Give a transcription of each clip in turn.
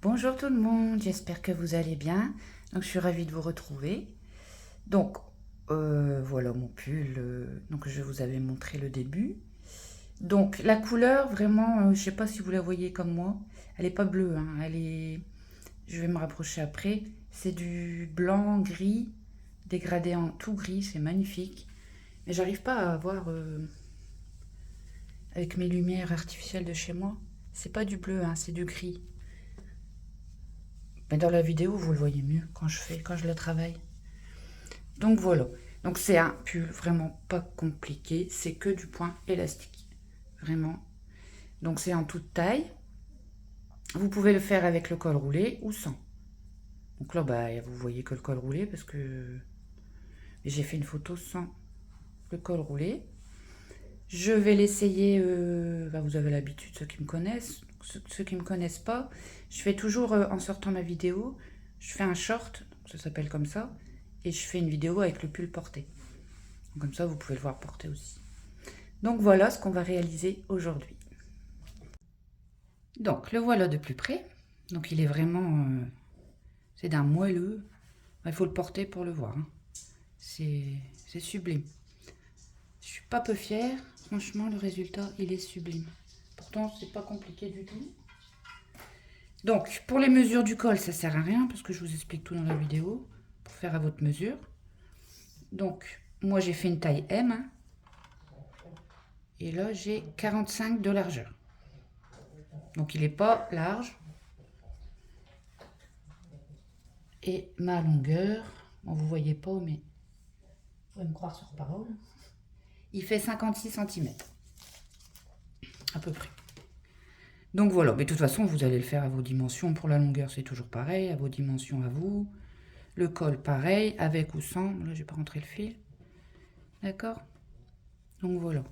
Bonjour tout le monde, j'espère que vous allez bien. Donc je suis ravie de vous retrouver. Donc voilà mon pull. Donc je vous avais montré le début. Donc la couleur vraiment, je sais pas si vous la voyez comme moi. Elle est pas bleue, hein. Elle est. Je vais me rapprocher après. C'est du blanc gris dégradé en tout gris, c'est magnifique. Mais j'arrive pas à voir avec mes lumières artificielles de chez moi. C'est pas du bleu, hein, c'est du gris. Mais dans la vidéo, vous le voyez mieux quand je le travaille. Donc voilà. Donc c'est un pull vraiment pas compliqué. C'est que du point élastique. Vraiment. Donc c'est en toute taille. Vous pouvez le faire avec le col roulé ou sans. Donc là, bah, vous voyez que le col roulé parce que j'ai fait une photo sans le col roulé. Je vais l'essayer. Bah, vous avez l'habitude, ceux qui me connaissent. Ceux qui ne me connaissent pas, je fais toujours en sortant ma vidéo, je fais un short, ça s'appelle comme ça, et je fais une vidéo avec le pull porté. Comme ça, vous pouvez le voir porter aussi. Donc voilà ce qu'on va réaliser aujourd'hui. Donc le voilà de plus près. Donc il est vraiment... c'est d'un moelleux. Il faut le porter pour le voir, hein. C'est sublime. Je suis pas peu fière. Franchement, le résultat, il est sublime. Pourtant, c'est pas compliqué du tout. Donc, pour les mesures du col, ça sert à rien parce que je vous explique tout dans la vidéo pour faire à votre mesure. Donc, moi, j'ai fait une taille M, hein. Et là, j'ai 45 de largeur. Donc, il n'est pas large. Et ma longueur, bon, vous voyez pas, mais vous pouvez me croire sur parole, il fait 56 cm. À peu près. Donc voilà, mais de toute façon, vous allez le faire à vos dimensions. Pour la longueur, c'est toujours pareil, à vos dimensions à vous. Le col, pareil, avec ou sans. Là, j'ai pas rentré le fil. D'accord? Donc voilà.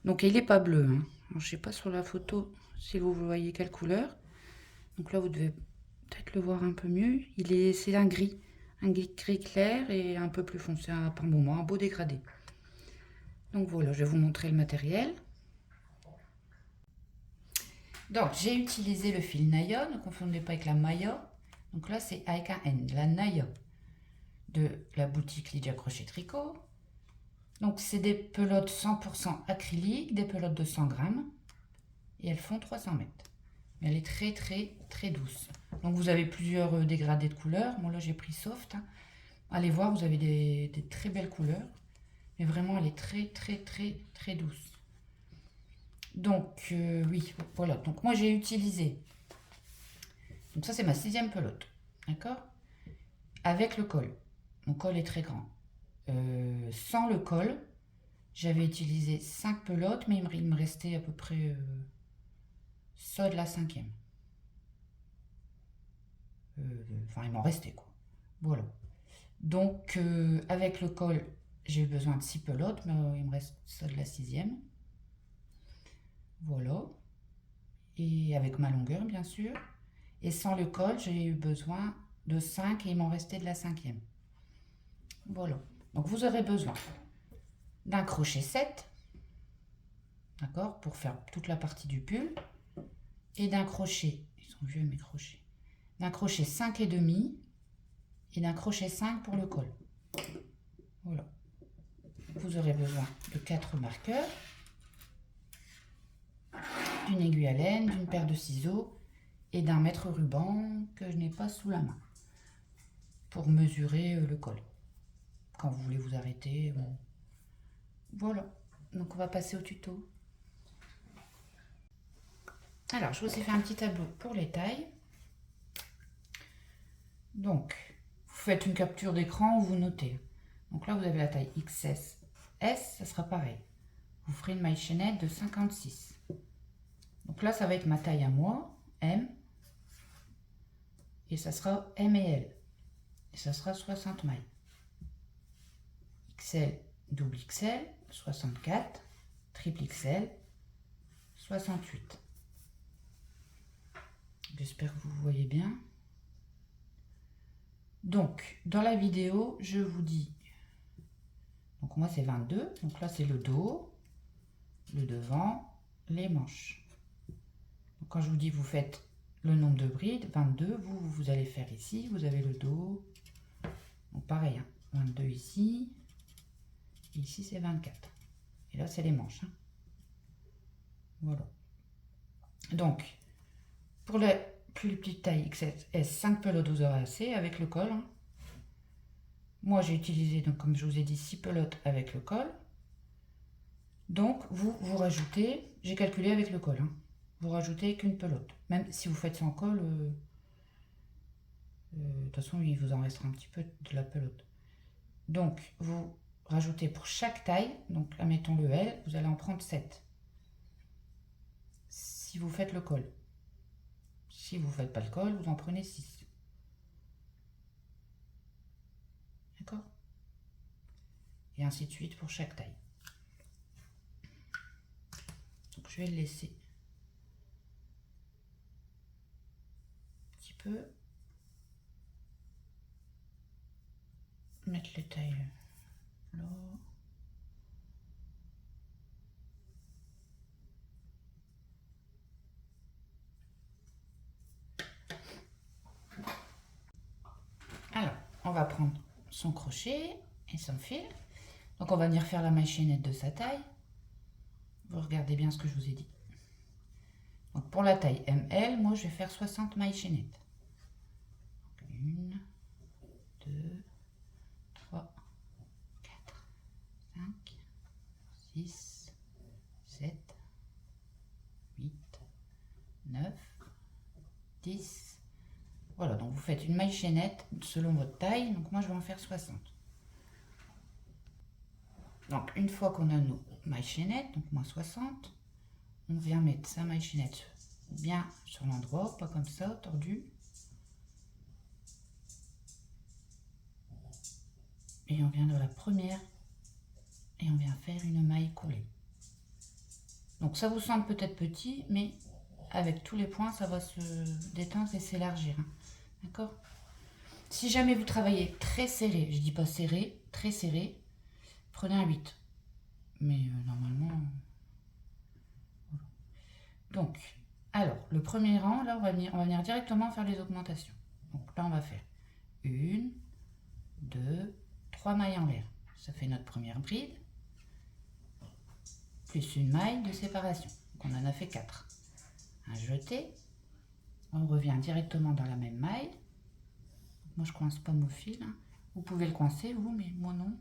Donc il n'est pas bleu, hein. Alors, je sais pas sur la photo si vous voyez quelle couleur. Donc là, vous devez peut-être le voir un peu mieux. C'est un gris clair et un peu plus foncé par moment, un beau dégradé. Donc voilà, je vais vous montrer le matériel. Donc j'ai utilisé le fil Naya, ne confondez pas avec la Maya. Donc là c'est avec un N, la Naya de la boutique Lydia Crochet Tricot. Donc c'est des pelotes 100% acrylique, des pelotes de 100 grammes. Et elles font 300 mètres. Mais elle est très très très douce. Donc vous avez plusieurs dégradés de couleurs. Moi là j'ai pris soft, hein. Allez voir, vous avez des très belles couleurs. Mais vraiment elle est très très très très douce. Donc oui, voilà. Donc moi j'ai utilisé. Donc ça c'est ma 6e pelote. D'accord? Avec le col. Mon col est très grand. Sans le col, j'avais utilisé 5 pelotes, mais il me restait à peu près ça de la 5e. Enfin, il m'en restait quoi. Voilà. Donc, avec le col, j'ai eu besoin de 6 pelotes, mais il me reste ça de la 6e. Voilà. Et avec ma longueur, bien sûr. Et sans le col, j'ai eu besoin de 5 et il m'en restait de la 5e. Voilà. Donc, vous aurez besoin d'un crochet 7, d'accord, pour faire toute la partie du pull, et d'un crochet, ils sont vieux mes crochets, d'un crochet 5,5 et d'un crochet 5 pour le col. Voilà. Vous aurez besoin de 4 marqueurs, d'une aiguille à laine, d'une paire de ciseaux et d'un mètre ruban que je n'ai pas sous la main pour mesurer le col quand vous voulez vous arrêter. Bon. Voilà, donc on va passer au tuto. Alors, je vous ai fait un petit tableau pour les tailles. Donc, vous faites une capture d'écran où vous notez. Donc là, vous avez la taille XS. S, ça sera pareil. Vous ferez une maille chaînette de 56. Donc là, ça va être ma taille à moi, M. Et ça sera M et L. Et ça sera 60 mailles. XL, double XL, 64. Triple XL, 68. J'espère que vous voyez bien. Donc, dans la vidéo, je vous dis, donc moi c'est 22, donc là c'est le dos, le devant, les manches. Donc, quand je vous dis vous faites le nombre de brides, 22, vous allez faire ici, vous avez le dos, donc pareil, hein, 22 ici, et ici c'est 24. Et là c'est les manches. Hein. Voilà. Donc, pour la plus petite taille XS, 5 pelotes vous aurez assez avec le col. Hein. Moi j'ai utilisé, donc comme je vous ai dit, 6 pelotes avec le col. Donc vous rajoutez, j'ai calculé avec le col, hein, vous rajoutez qu'une pelote. Même si vous faites sans col, de toute façon il vous en restera un petit peu de la pelote. Donc vous rajoutez pour chaque taille, donc admettons le L, vous allez en prendre 7. Si vous faites le col. Si vous ne faites pas le col, vous en prenez 6. D'accord? Et ainsi de suite pour chaque taille. Donc je vais le laisser un petit peu. Mettre les tailles là. Alors, on va prendre son crochet et son fil. Donc on va venir faire la maille chaînette de sa taille. Vous regardez bien ce que je vous ai dit. Donc pour la taille ML, moi je vais faire 60 mailles chaînettes. 1, 2, 3, 4, 5, 6, 7, 8, 9, 10. Voilà, donc vous faites une maille chaînette selon votre taille. Donc moi je vais en faire 60. Donc une fois qu'on a nos mailles chaînettes, donc moi 60, on vient mettre sa maille chaînette bien sur l'endroit, pas comme ça, tordu. Et on vient de la première et on vient faire une maille coulée. Donc ça vous semble peut-être petit, mais avec tous les points, ça va se détendre et s'élargir. Hein. D'accord? Si jamais vous travaillez très serré, je dis pas serré, très serré, prenez un 8. Mais normalement... Voilà. Donc, alors, le premier rang, là, on va venir directement faire les augmentations. Donc là, on va faire 1, 2, 3 mailles en l'air. Ça fait notre première bride. Plus une maille de séparation. Donc on en a fait 4. Un jeté. On revient directement dans la même maille. Moi, je coince pas mon fil. Hein. Vous pouvez le coincer, vous, mais moi non.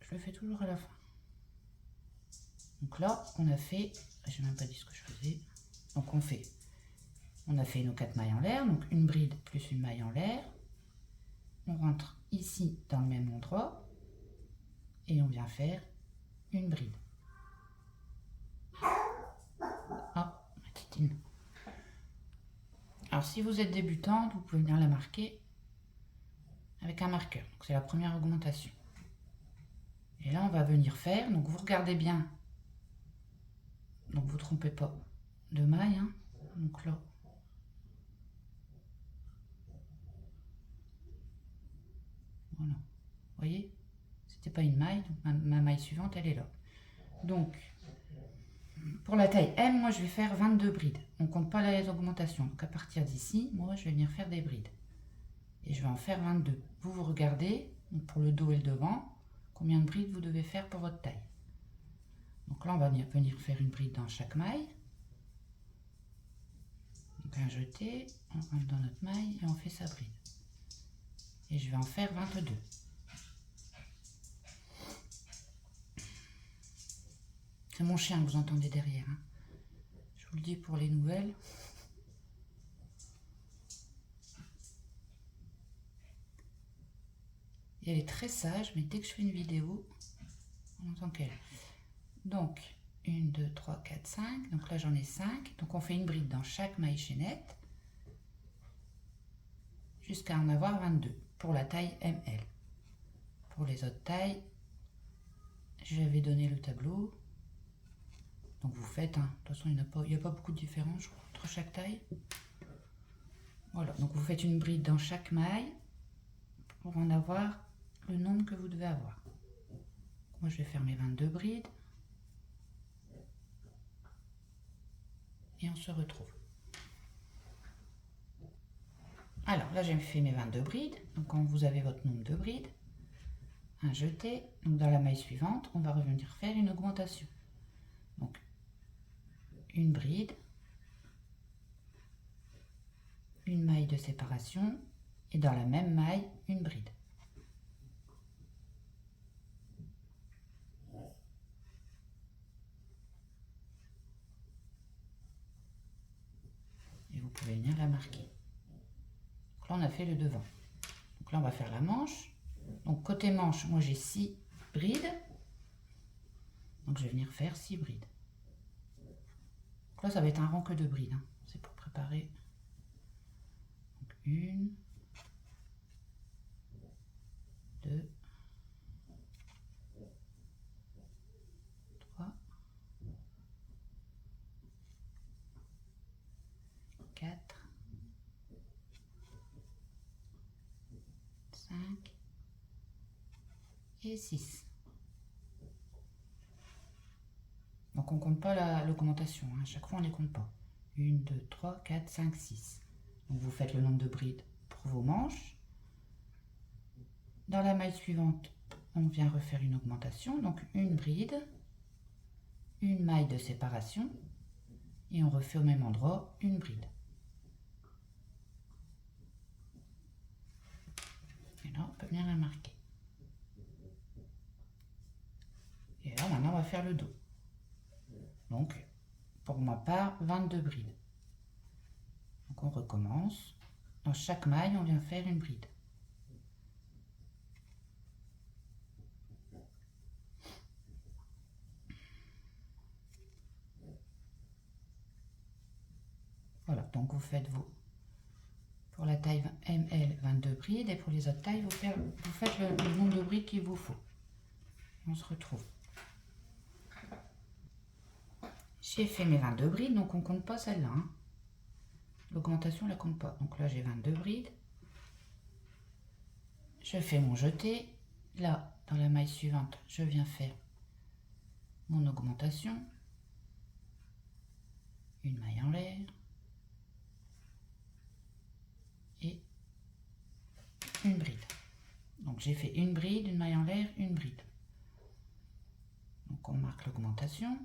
Je le fais toujours à la fin. Donc là, on a fait... J'ai même pas dit ce que je faisais. Donc on a fait nos 4 mailles en l'air. Donc une bride plus une maille en l'air. On rentre ici dans le même endroit. Et on vient faire une bride. Ah, ma titine. Alors si vous êtes débutante, vous pouvez venir la marquer avec un marqueur. Donc c'est la première augmentation. Et là on va venir faire, donc vous regardez bien, donc vous ne trompez pas de maille, hein. Donc là, voilà, vous voyez, c'était pas une maille, donc ma maille suivante elle est là. Donc pour la taille M, moi je vais faire 22 brides, on ne compte pas les augmentations, donc à partir d'ici, moi je vais venir faire des brides. Et je vais en faire 22. Vous regardez, donc pour le dos et le devant, combien de brides vous devez faire pour votre taille. Donc là, on va venir faire une bride dans chaque maille. Donc un jeté, on rentre dans notre maille et on fait sa bride. Et je vais en faire 22. C'est mon chien que vous entendez derrière. Hein. Je vous le dis pour les nouvelles. Et elle est très sage, mais dès que je fais une vidéo, on entend qu'elle. Donc, 1, 2, 3, 4, 5. Donc là, j'en ai 5. Donc, on fait une bride dans chaque maille chaînette jusqu'à en avoir 22 pour la taille ML. Pour les autres tailles, je vais donner le tableau. Donc, vous faites, hein. De toute façon, il n'y a pas beaucoup de différence entre chaque taille. Voilà, donc vous faites une bride dans chaque maille pour en avoir le nombre que vous devez avoir. Moi, je vais faire mes 22 brides. et on se retrouve. Alors là, j'ai fait mes 22 brides. Donc quand vous avez votre nombre de brides, un jeté. Donc dans la maille suivante, on va revenir faire une augmentation. Donc une bride, une maille de séparation et dans la même maille, une bride. Et vous pouvez venir la marquer. Donc là, on a fait le devant. Donc là, on va faire la manche. Donc côté manche, moi j'ai 6 brides. Donc je vais venir faire 6 brides. Donc là, ça va être un rang que de brides. Hein. C'est pour préparer. Donc 1, 2, 3, 4, 5 et 6. Donc on compte pas l'augmentation, hein. À chaque fois on ne les compte pas. 1, 2, 3, 4, 5, 6. Donc vous faites le nombre de brides pour vos manches. Dans la maille suivante, on vient refaire une augmentation. Donc une bride, une maille de séparation et on refait au même endroit une bride. Et là on peut venir la marquer. Et là maintenant on va faire le dos. Donc pour ma part 22 brides. Donc on recommence. Dans chaque maille on vient faire une bride. Voilà, donc vous faites pour la taille ML 22 brides et pour les autres tailles vous faites le nombre de brides qu'il vous faut. On se retrouve. J'ai fait mes 22 brides, donc on ne compte pas celle-là. Hein. L'augmentation, on ne la compte pas. Donc là, j'ai 22 brides. Je fais mon jeté. Là, dans la maille suivante, je viens faire mon augmentation. Une maille en l'air. Et une bride. Donc j'ai fait une bride, une maille en l'air, une bride. Donc on marque l'augmentation.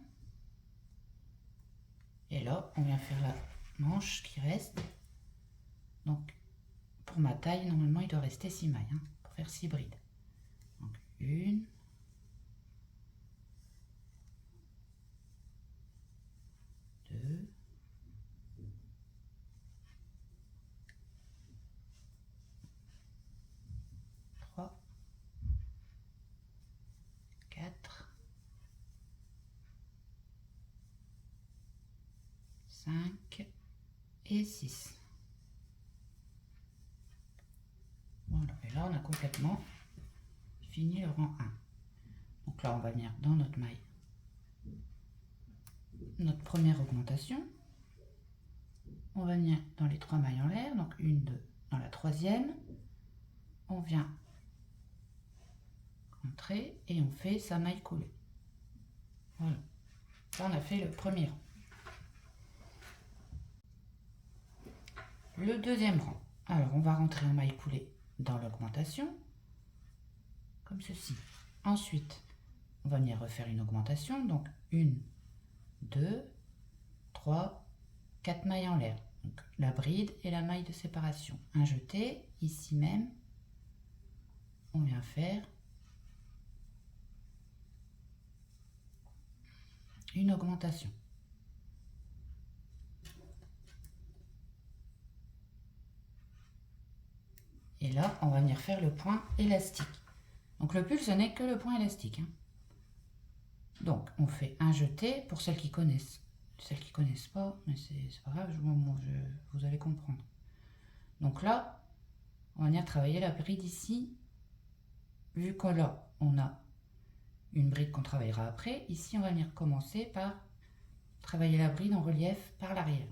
Et là, on vient faire la manche qui reste. Donc pour ma taille, normalement il doit rester 6 mailles hein, pour faire 6 brides. Donc 1, 2, 3, 4, 5 et 6. Voilà, et là on a complètement fini le rang 1. Donc là on va venir dans notre maille, notre première augmentation. On va venir dans les 3 mailles en l'air, donc 1, 2, dans la troisième, on vient entrer et on fait sa maille coulée. Voilà, là on a fait le premier rang. Le deuxième rang, alors on va rentrer en maille coulée dans l'augmentation, comme ceci. Ensuite, on va venir refaire une augmentation, donc 1, 2, 3, 4 mailles en l'air. Donc la bride et la maille de séparation. Un jeté, ici même, on vient faire une augmentation. Et là, on va venir faire le point élastique. Donc le pull, ce n'est que le point élastique. Hein. Donc, on fait un jeté pour celles qui connaissent. Celles qui ne connaissent pas, mais c'est pas grave, vous allez comprendre. Donc là, on va venir travailler la bride ici. Vu que là, on a une bride qu'on travaillera après, ici, on va venir commencer par travailler la bride en relief par l'arrière.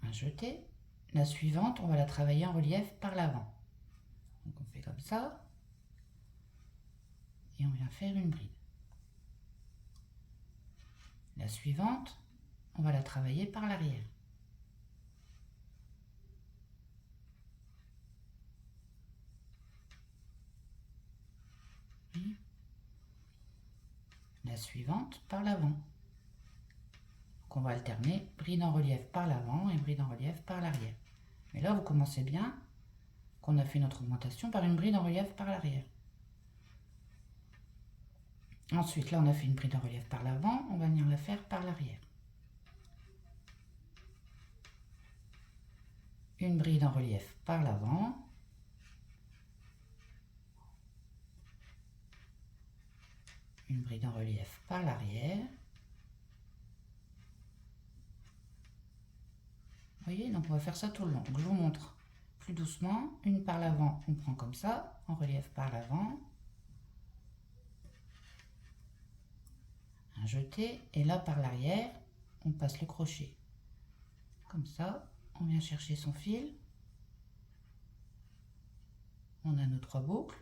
Un jeté. La suivante, on va la travailler en relief par l'avant. Donc on fait comme ça. Et on vient faire une bride. La suivante, on va la travailler par l'arrière. La suivante par l'avant. Donc on va alterner bride en relief par l'avant et bride en relief par l'arrière. Mais là, vous commencez bien qu'on a fait notre augmentation par une bride en relief par l'arrière. Ensuite, là, on a fait une bride en relief par l'avant, on va venir la faire par l'arrière. Une bride en relief par l'avant. Une bride en relief par l'arrière. Vous voyez, donc on va faire ça tout le long. Donc je vous montre plus doucement. Une par l'avant, on prend comme ça, en relief par l'avant. Un jeté, et là par l'arrière, on passe le crochet. Comme ça, on vient chercher son fil. On a nos 3 boucles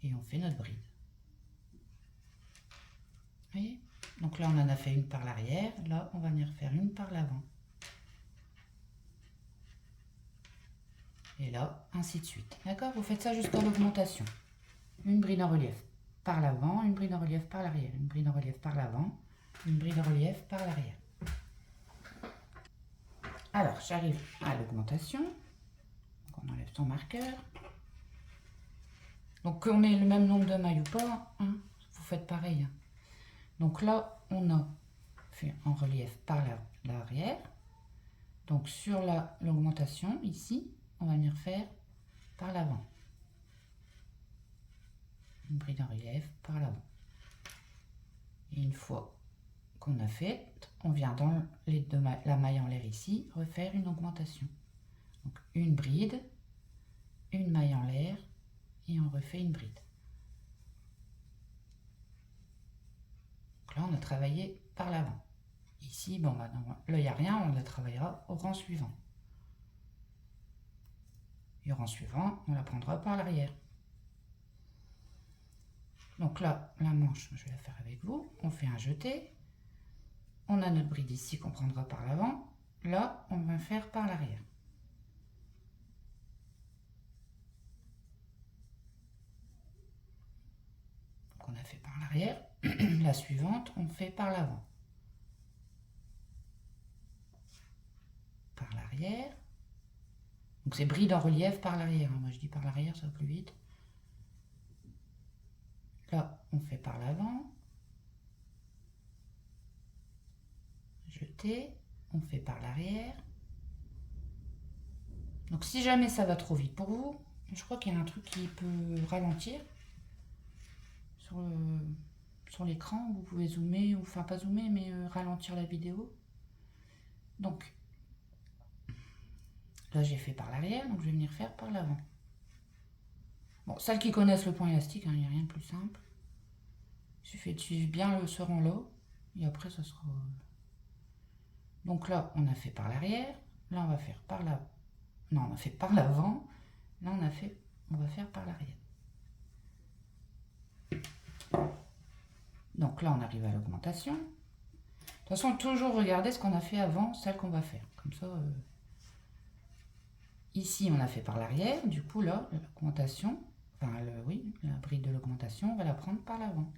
et on fait notre bride. Vous voyez? Donc là, on en a fait une par l'arrière. Là, on va venir faire une par l'avant. Et là, ainsi de suite. D'accord? Vous faites ça jusqu'à l'augmentation. Une bride en relief par l'avant, une bride en relief par l'arrière, une bride en relief par l'avant, une bride en relief par l'arrière. Alors, j'arrive à l'augmentation. On enlève son marqueur. Donc, qu'on ait le même nombre de mailles ou pas, hein, vous faites pareil. Hein. Donc là, on a fait en relief par l'arrière. Donc, sur l'augmentation, ici, on va venir faire par l'avant. Une bride en relief par l'avant. Et une fois qu'on a fait, on vient dans la maille en l'air ici, refaire une augmentation. Donc une bride, une maille en l'air, et on refait une bride. Donc là, on a travaillé par l'avant. Ici, bon, bah, là, il n'y a rien, on la travaillera au rang suivant. Et au rang suivant, on la prendra par l'arrière. Donc là, la manche, je vais la faire avec vous. On fait un jeté. On a notre bride ici qu'on prendra par l'avant. Là, on va faire par l'arrière. Donc on a fait par l'arrière. La suivante, on fait par l'avant. Par l'arrière. Donc c'est bride en relief par l'arrière. Moi je dis par l'arrière, ça va plus vite. Là, on fait par l'avant. Jeter. On fait par l'arrière. Donc si jamais ça va trop vite pour vous, je crois qu'il y a un truc qui peut ralentir sur l'écran. Vous pouvez zoomer, ou enfin pas zoomer, mais ralentir la vidéo. Donc là j'ai fait par l'arrière, donc je vais venir faire par l'avant. Bon, celles qui connaissent le point élastique, il n'y a rien de plus simple. Il suffit de suivre bien ce rang-là, et après ça sera... Donc là, on a fait par l'arrière, là on va faire par l'avant. Non, on a fait par l'avant, là on va faire par l'arrière. Donc là, on arrive à l'augmentation. De toute façon, toujours regarder ce qu'on a fait avant, celle qu'on va faire. Comme ça, ici, on a fait par l'arrière. Du coup, là, l'augmentation, enfin, oui, la bride de l'augmentation, on va la prendre par l'avant.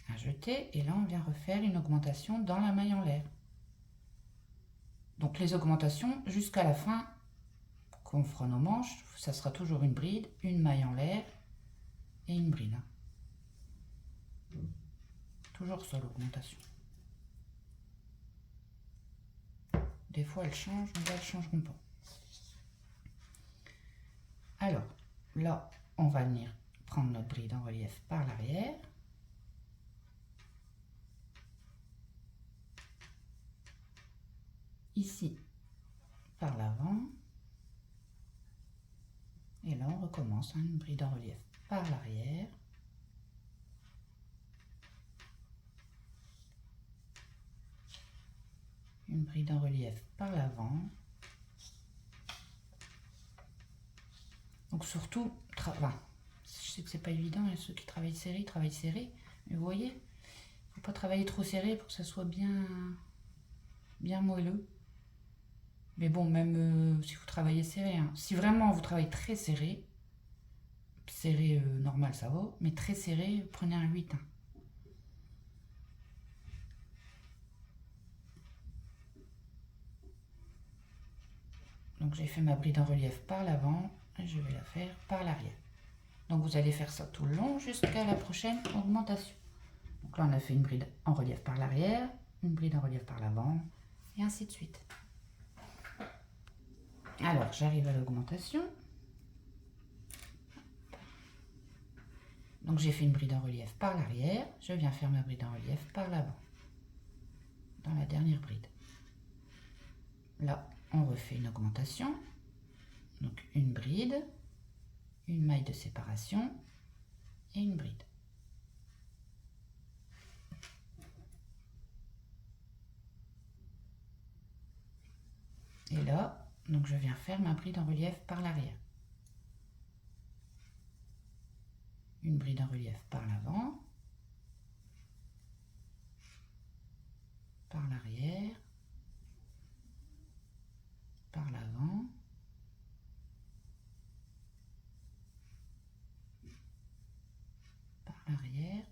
Un jeté, et là, on vient refaire une augmentation dans la maille en l'air. Donc, les augmentations, jusqu'à la fin, qu'on fera nos manches, ça sera toujours une bride, une maille en l'air et une bride. Toujours ça, l'augmentation. Des fois, elles changent, mais là, elles ne changeront pas. Alors, là, on va venir prendre notre bride en relief par l'arrière. Ici, par l'avant. Et là, on recommence, une bride en relief par l'arrière. Une bride en relief par l'avant. Donc surtout, Je sais que c'est pas évident, il y a ceux qui travaillent serré, mais vous voyez, il faut pas travailler trop serré pour que ça soit bien moelleux. Mais bon, même si vous travaillez serré, hein. Si vraiment vous travaillez très serré, normal ça va, mais très serré, prenez un 8. Hein. Donc j'ai fait ma bride en relief par l'avant et je vais la faire par l'arrière. Donc vous allez faire ça tout le long jusqu'à la prochaine augmentation. Donc là on a fait une bride en relief par l'arrière, une bride en relief par l'avant et ainsi de suite. Alors j'arrive à l'augmentation. Donc j'ai fait une bride en relief par l'arrière, je viens faire ma bride en relief par l'avant. Dans la dernière bride. Là on refait une augmentation. Donc une bride, une maille de séparation et une bride. Et là, donc je viens faire ma bride en relief par l'arrière. Une bride en relief par l'avant, par l'arrière, par l'avant, par l'arrière,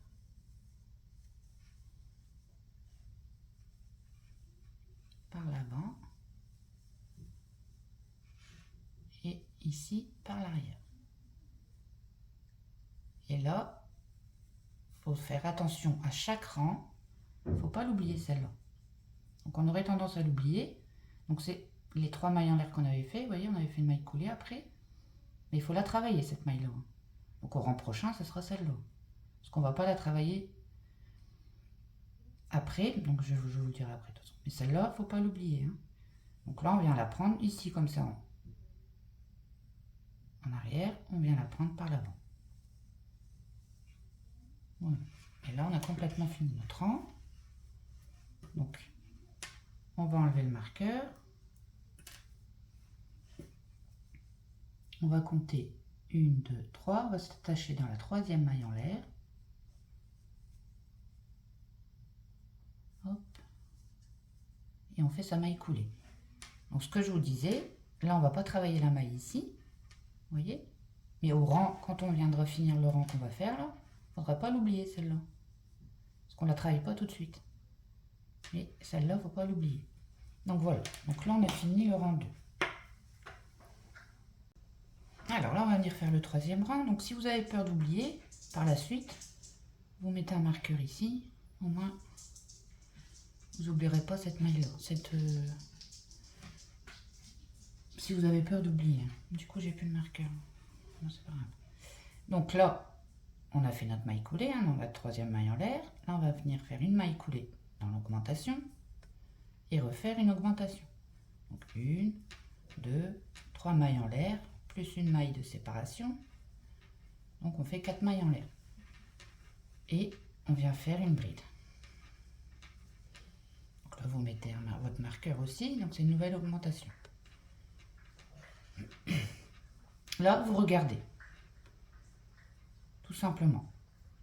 par l'avant et ici par l'arrière. Et là, il faut faire attention à chaque rang, il ne faut pas l'oublier celle-là. Donc on aurait tendance à l'oublier. Donc c'est les 3 mailles en l'air qu'on avait fait, vous voyez, on avait fait une maille coulée après. Mais il faut la travailler cette maille-là. Donc au rang prochain, ce sera celle-là. Parce qu'on ne va pas la travailler après, donc je vous le dirai après de toute façon. Mais celle-là, il ne faut pas l'oublier. Hein. Donc là, on vient la prendre ici comme ça en arrière, on vient la prendre par l'avant. Voilà. Et là, on a complètement fini notre rang. Donc, on va enlever le marqueur. On va compter 1, 2, 3. On va s'attacher dans la 3e maille en l'air. Hop. Et on fait sa maille coulée. Donc, ce que je vous disais, là, on ne va pas travailler la maille ici. Vous voyez? Mais au rang, quand on viendra finir le rang qu'on va faire, là, il ne faudra pas l'oublier, celle-là. Parce qu'on ne la travaille pas tout de suite. Mais celle-là, il ne faut pas l'oublier. Donc voilà. Donc là, on a fini le rang 2. Alors là, on va venir faire le 3e rang. Donc si vous avez peur d'oublier, par la suite, vous mettez un marqueur ici. Au moins, vous n'oublierez pas cette maille-là. Si vous avez peur d'oublier. Du coup, j'ai plus de marqueur. Non, c'est pas grave. Donc là, on a fait notre maille coulée, hein, dans la 3e maille en l'air. Là, on va venir faire une maille coulée dans l'augmentation et refaire une augmentation. Donc 1, 2, 3 mailles en l'air, plus une maille de séparation. Donc on fait 4 mailles en l'air. Et on vient faire une bride. Donc là, vous mettez votre marqueur aussi, donc c'est une nouvelle augmentation. Là, vous regardez. Tout simplement.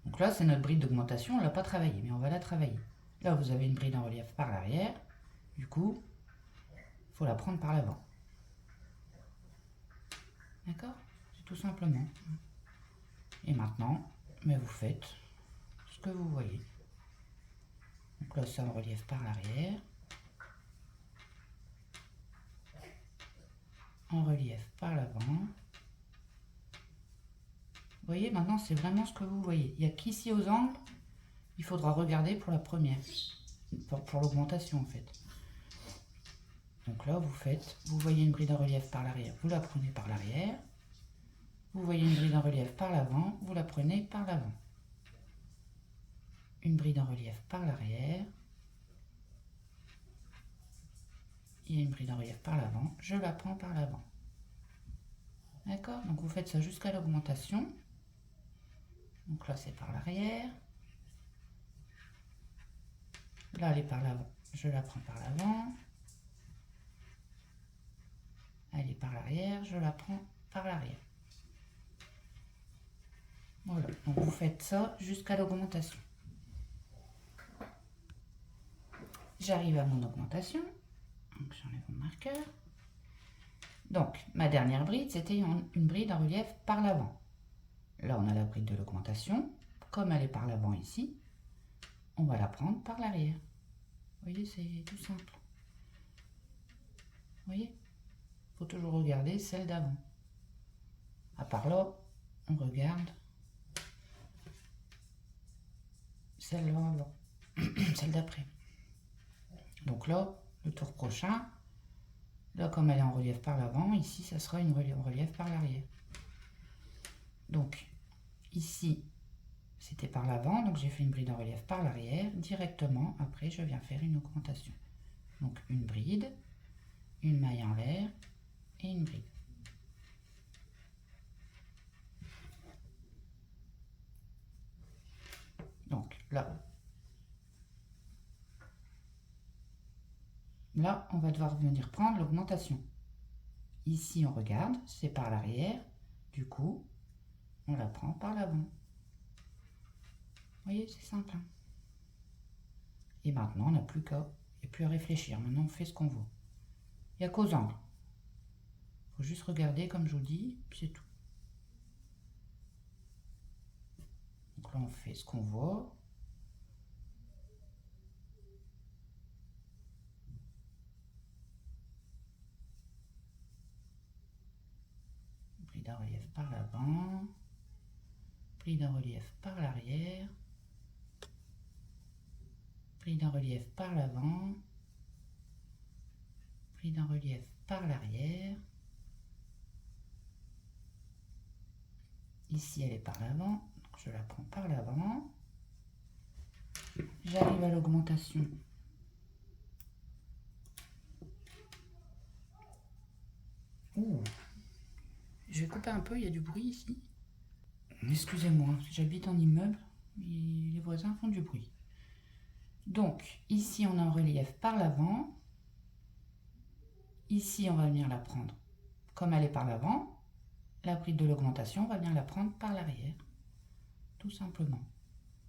Donc là, c'est notre bride d'augmentation, on ne l'a pas travaillée, mais on va la travailler. Là, vous avez une bride en relief par l'arrière. Du coup, il faut la prendre par l'avant. D'accord? C'est tout simplement. Et maintenant, mais vous faites ce que vous voyez. Donc là, c'est en relief par l'arrière. En relief par l'avant. Vous voyez, maintenant, c'est vraiment ce que vous voyez. Il n'y a qu'ici aux angles, il faudra regarder pour la première. Pour l'augmentation, en fait. Donc là, vous voyez une bride en relief par l'arrière, vous la prenez par l'arrière. Vous voyez une bride en relief par l'avant, vous la prenez par l'avant. Une bride en relief par l'arrière. Il y a une bride en relief par l'avant, je la prends par l'avant. D'accord? Donc vous faites ça jusqu'à l'augmentation. Donc là, c'est par l'arrière. Là, elle est par l'avant, je la prends par l'avant. Elle est par l'arrière, je la prends par l'arrière. Voilà, donc vous faites ça jusqu'à l'augmentation. J'arrive à mon augmentation. Donc j'enlève mon marqueur. Donc ma dernière bride, c'était une bride en relief par l'avant. Là, on a la bride de l'augmentation. Comme elle est par l'avant ici, on va la prendre par l'arrière. Vous voyez, c'est tout simple. Vous voyez, il faut toujours regarder celle d'avant. À part là, on regarde celle-là avant, celle d'après. Donc là, le tour prochain, là comme elle est en relief par l'avant, ici ça sera une relief par l'arrière. Donc ici c'était par l'avant, donc j'ai fait une bride en relief par l'arrière. Directement après je viens faire une augmentation. Donc une bride, une maille en l'air et une bride. Donc là on va devoir venir prendre l'augmentation. Ici on regarde, c'est par l'arrière, du coup on la prend par l'avant. Vous voyez, c'est simple. Hein. Et maintenant on n'a plus qu'à réfléchir, maintenant on fait ce qu'on veut. Il n'y a qu'aux angles. Il faut juste regarder comme je vous dis, puis c'est tout. Donc là on fait ce qu'on voit. Bride en relief par l'avant, bride en relief par l'arrière, bride en relief par l'avant, bride en relief par l'arrière. Ici elle est par l'avant, donc je la prends par l'avant. J'arrive à l'augmentation. Ouh, je vais couper un peu, il y a du bruit ici. Excusez-moi, j'habite en immeuble et les voisins font du bruit. Donc ici on est en relief par l'avant. Ici on va venir la prendre comme elle est par l'avant. La bride de l'augmentation, on va venir la prendre par l'arrière. Tout simplement.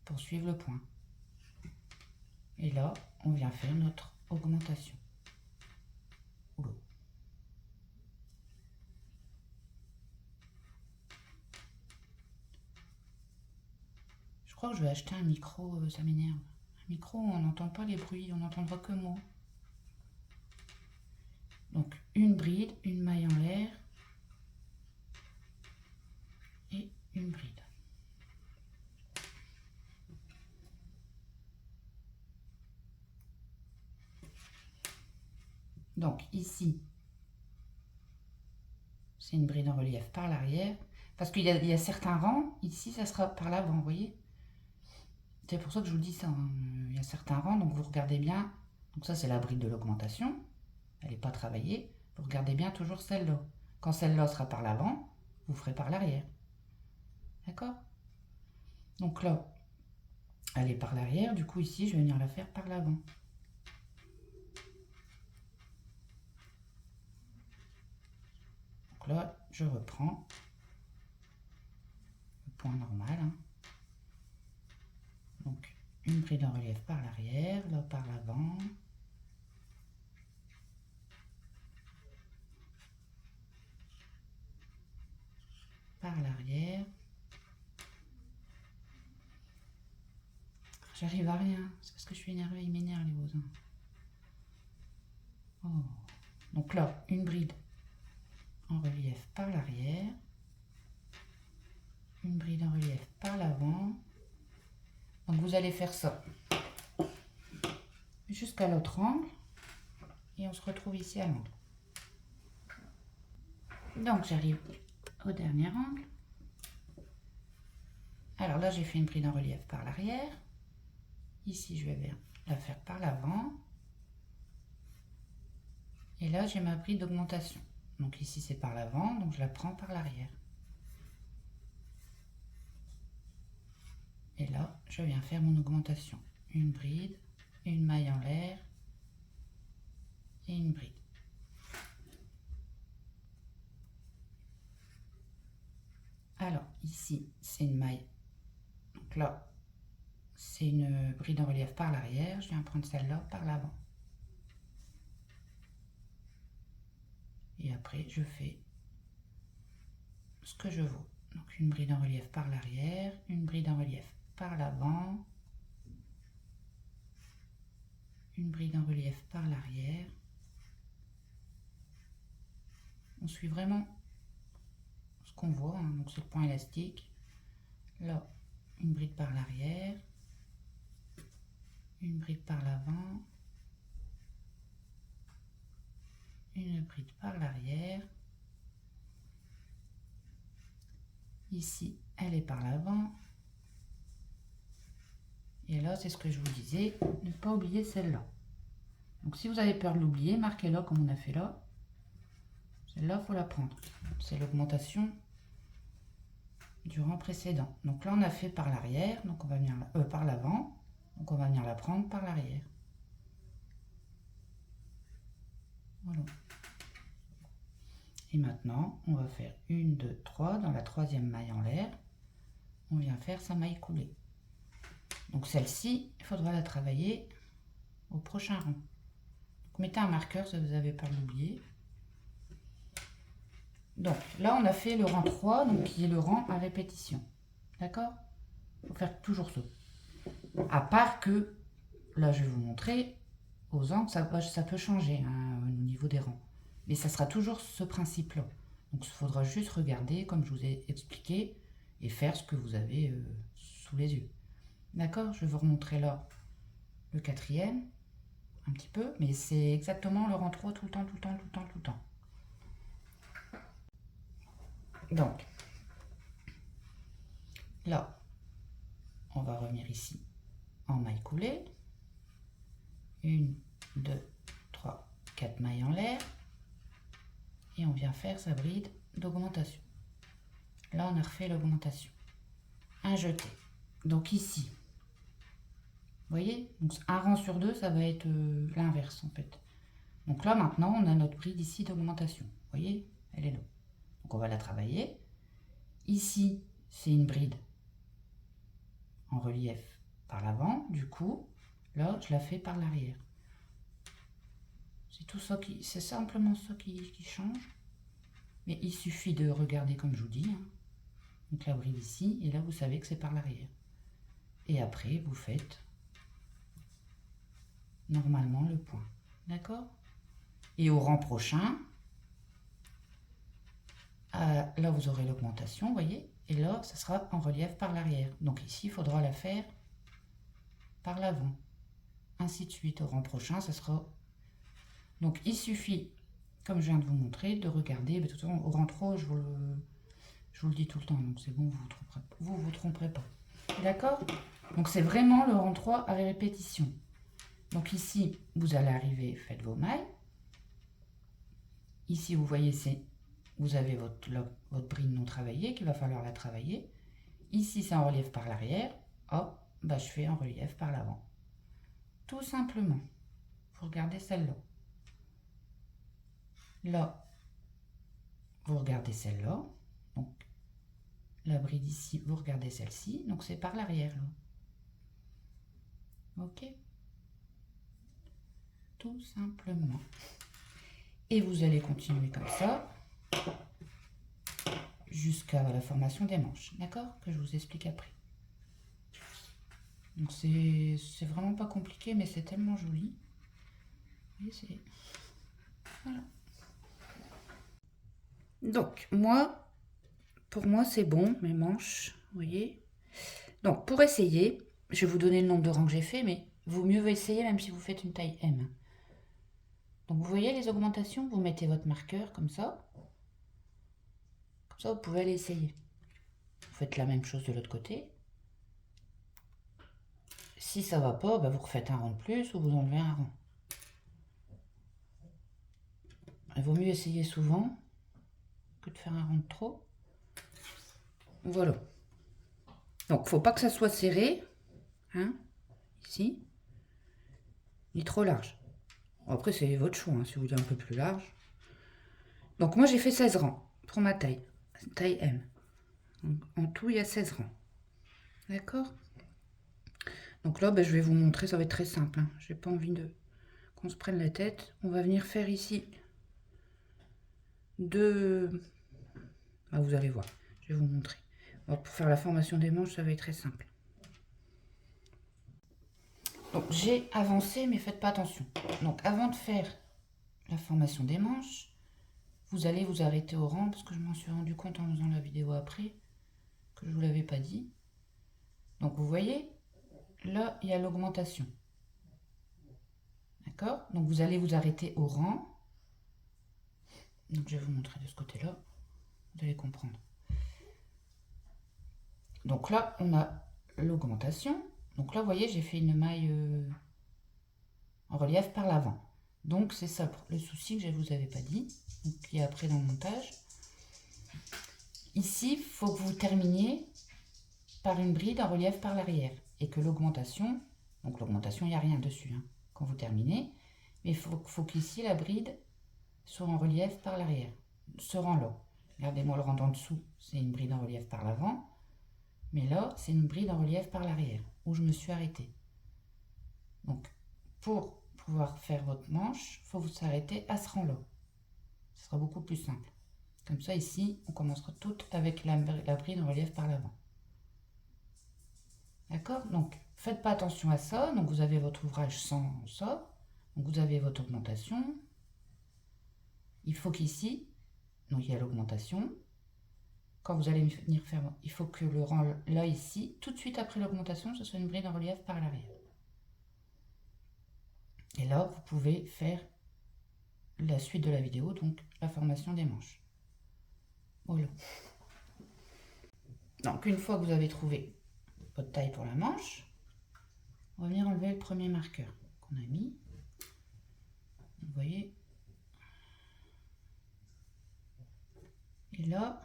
Pour suivre le point. Et là, on vient faire notre augmentation. Oula. Je crois que je vais acheter un micro, ça m'énerve. Un micro, on n'entend pas les bruits, on n'entendra que moi. Donc, une bride, une maille en l'air et une bride. Donc, ici, c'est une bride en relief par l'arrière. Parce qu'il y a certains rangs, ici, ça sera par l'avant, vous voyez. C'est pour ça que je vous dis ça. Hein. Il y a certains rangs, donc vous regardez bien. Donc ça, c'est la bride de l'augmentation. Elle n'est pas travaillée. Vous regardez bien toujours celle-là. Quand celle-là sera par l'avant, vous ferez par l'arrière. D'accord? Donc là, elle est par l'arrière. Du coup, ici, je vais venir la faire par l'avant. Donc là, je reprends le point normal. Hein. Donc, une bride en relief par l'arrière, là par l'avant. Par l'arrière. J'arrive à rien. C'est parce que je suis énervée. Ils m'énervent les voisins. Oh. Donc là, une bride en relief par l'arrière. Une bride en relief par l'avant. Donc vous allez faire ça jusqu'à l'autre angle. Et on se retrouve ici à l'angle. Donc j'arrive au dernier angle. Alors là, j'ai fait une bride en relief par l'arrière. Ici, je vais la faire par l'avant. Et là, j'ai ma bride d'augmentation. Donc ici, c'est par l'avant, donc je la prends par l'arrière. Et là, je viens faire mon augmentation. Une bride, une maille en l'air et une bride. Alors, ici, c'est une maille. Donc là, c'est une bride en relief par l'arrière. Je viens prendre celle-là par l'avant. Et après, je fais ce que je vaux. Donc, une bride en relief par l'arrière, une bride en relief par l'avant, une bride en relief par l'arrière. On suit vraiment ce qu'on voit, hein. Donc c'est le point élastique. Là, une bride par l'arrière, une bride par l'avant, une bride par l'arrière. Ici, elle est par l'avant. Et là, c'est ce que je vous disais, ne pas oublier celle-là. Donc si vous avez peur de l'oublier, marquez-la comme on a fait là. Celle-là, il faut la prendre. C'est l'augmentation du rang précédent. Donc là, on a fait par l'arrière, donc on va venir par l'avant, donc on va venir la prendre par l'arrière. Voilà. Et maintenant, on va faire 1, 2, 3 dans la troisième maille en l'air. On vient faire sa maille coulée. Donc celle-ci, il faudra la travailler au prochain rang. Donc mettez un marqueur si vous n'avez pas l'oublier. Donc là, on a fait le rang 3, donc qui est le rang à répétition. D'accord? Il faut faire toujours ça. À part que, là, je vais vous montrer aux angles, ça peut changer hein, au niveau des rangs. Mais ça sera toujours ce principe-là. Donc il faudra juste regarder, comme je vous ai expliqué, et faire ce que vous avez sous les yeux. D'accord? Je vais vous remontrer là le quatrième, un petit peu, mais c'est exactement le rang 3 tout le temps, tout le temps, tout le temps, tout le temps. Donc, là, on va revenir ici en maille coulée. 1, 2, 3, 4 mailles en l'air. Et on vient faire sa bride d'augmentation. Là, on a refait l'augmentation. Un jeté. Donc ici, vous voyez, donc un rang sur deux, ça va être l'inverse en fait. Donc là, maintenant, on a notre bride ici d'augmentation. Vous voyez, elle est là. Donc on va la travailler. Ici, c'est une bride en relief par l'avant. Du coup, là, je la fais par l'arrière. C'est tout ça c'est simplement ça qui change. Mais il suffit de regarder comme je vous dis. Hein. Donc la bride ici, et là, vous savez que c'est par l'arrière. Et après, vous faites normalement le point. D'accord? Et au rang prochain, là, vous aurez l'augmentation, vous voyez? Et là, ça sera en relief par l'arrière. Donc ici, il faudra la faire par l'avant. Ainsi de suite. Au rang prochain, ça sera... Donc, il suffit, comme je viens de vous montrer, de regarder. Mais de toute façon, au rang 3, je vous le dis tout le temps. Donc, c'est bon, vous vous tromperez pas. D'accord? Donc, c'est vraiment le rang 3 à répétition. Donc, ici, vous allez arriver, faites vos mailles. Ici, vous voyez, vous avez votre bride non travaillée qu'il va falloir la travailler. Ici, c'est en relief par l'arrière. Hop, bah, je fais en relief par l'avant. Tout simplement. Vous regardez celle-là. Là, vous regardez celle-là. Donc, la bride ici, vous regardez celle-ci. Donc, c'est par l'arrière. Ok? Tout simplement. Et vous allez continuer comme ça jusqu'à la formation des manches, d'accord? Que je vous explique après. Donc c'est vraiment pas compliqué, mais c'est tellement joli. Vous voyez, voilà. Donc pour moi c'est bon, mes manches, vous voyez. Donc pour essayer, je vais vous donner le nombre de rangs que j'ai fait, mais vaut mieux essayer même si vous faites une taille M. Donc vous voyez les augmentations, vous mettez votre marqueur comme ça. Comme ça, vous pouvez aller essayer. Vous faites la même chose de l'autre côté. Si ça va pas, bah vous refaites un rang de plus ou vous enlevez un rang. Il vaut mieux essayer souvent que de faire un rang de trop. Voilà. Donc, il ne faut pas que ça soit serré, hein, ici, ni trop large. Après, c'est votre choix, hein, si vous voulez un peu plus large. Donc, moi, j'ai fait 16 rangs pour ma taille M. Donc, en tout, il y a 16 rangs. D'accord? Donc là, je vais vous montrer, ça va être très simple. Hein. J'ai pas envie qu'on se prenne la tête. On va venir faire ici deux... Ah, vous allez voir, je vais vous montrer. Alors, pour faire la formation des manches, ça va être très simple. Donc j'ai avancé, mais faites pas attention. Donc avant de faire la formation des manches, vous allez vous arrêter au rang, parce que je m'en suis rendu compte en faisant la vidéo après, que je vous l'avais pas dit. Donc vous voyez, là il y a l'augmentation. D'accord? Donc vous allez vous arrêter au rang. Donc je vais vous montrer de ce côté-là, vous allez comprendre. Donc là on a l'augmentation. Donc là vous voyez, j'ai fait une maille en relief par l'avant. Donc c'est ça le souci que je ne vous avais pas dit, donc, qui est après dans le montage. Ici, il faut que vous terminiez par une bride en relief par l'arrière. Et que l'augmentation, donc l'augmentation, il n'y a rien dessus hein, quand vous terminez. Mais il faut qu'ici, la bride soit en relief par l'arrière. Ce rang-là. Regardez-moi le rang d'en dessous, c'est une bride en relief par l'avant. Mais là, c'est une bride en relief par l'arrière, où je me suis arrêtée. Donc, pour pouvoir faire votre manche, il faut vous arrêter à ce rang-là. Ce sera beaucoup plus simple. Comme ça, ici, on commencera toutes avec la bride en relief par l'avant. D'accord? Donc, faites pas attention à ça. Donc, vous avez votre ouvrage sans ça. Donc, vous avez votre augmentation. Il faut qu'ici, donc il y a l'augmentation. Quand vous allez venir faire, il faut que le rang là, ici, tout de suite après l'augmentation, ce soit une bride en relief par l'arrière. Et là, vous pouvez faire la suite de la vidéo, donc la formation des manches. Voilà. Donc, une fois que vous avez trouvé votre taille pour la manche, on va venir enlever le premier marqueur qu'on a mis. Vous voyez. Et là,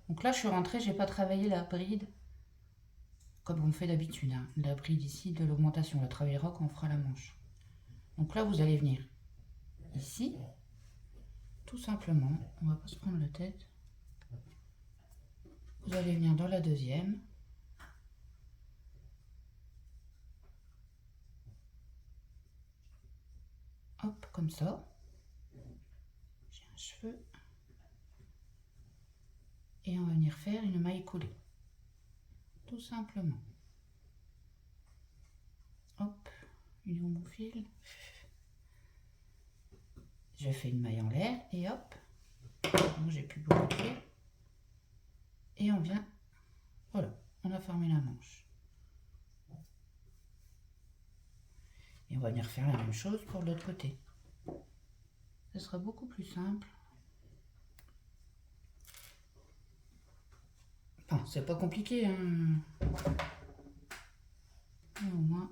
donc là, je suis rentrée, j'ai pas travaillé la bride comme on fait d'habitude. Hein. La bride ici de l'augmentation, on la travaillera quand on fera la manche. Donc là, vous allez venir ici, tout simplement, on va pas se prendre la tête. Vous allez venir dans la deuxième. Hop, comme ça. J'ai un cheveu. Et on va venir faire une maille coulée. Tout simplement. Hop, il est où mon fil? Je fais une maille en l'air et hop. Bon, j'ai plus beaucoup de fil. Et on vient, voilà, on a formé la manche. Et on va venir faire la même chose pour l'autre côté. Ce sera beaucoup plus simple. Enfin, c'est pas compliqué, hein. Mais au moins,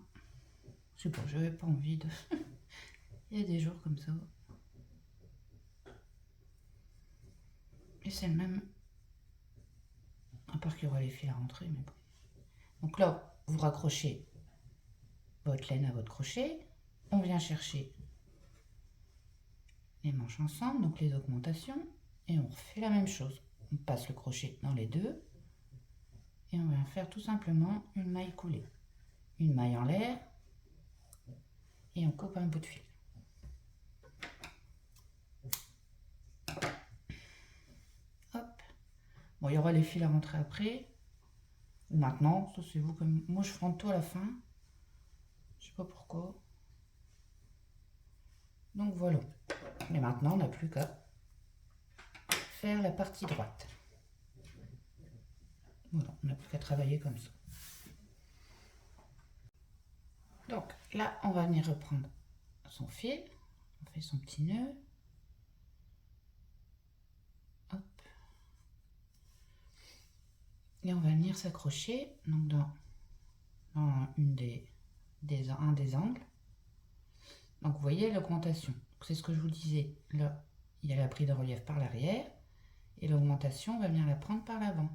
je sais pas, j'avais pas envie de... Il y a des jours comme ça. Et c'est le même. À part qu'il y aura les fils à rentrer, mais bon. Donc là, vous raccrochez votre laine à votre crochet. On vient chercher les manches ensemble, donc les augmentations. Et on refait la même chose. On passe le crochet dans les deux. Et on va faire tout simplement une maille coulée. Une maille en l'air. Et on coupe un bout de fil. Hop. Bon, il y aura les fils à rentrer après. Ou maintenant, ça c'est vous comme... Moi je ferai tout à la fin. Je sais pas pourquoi. Donc voilà. Et maintenant, on n'a plus qu'à faire la partie droite. Voilà, on n'a plus qu'à travailler comme ça. Donc là, on va venir reprendre son fil. On fait son petit nœud. Hop. Et on va venir s'accrocher donc dans un des angles. Donc vous voyez l'augmentation. C'est ce que je vous disais. Là, il y a la bride de relief par l'arrière. Et l'augmentation, on va venir la prendre par l'avant.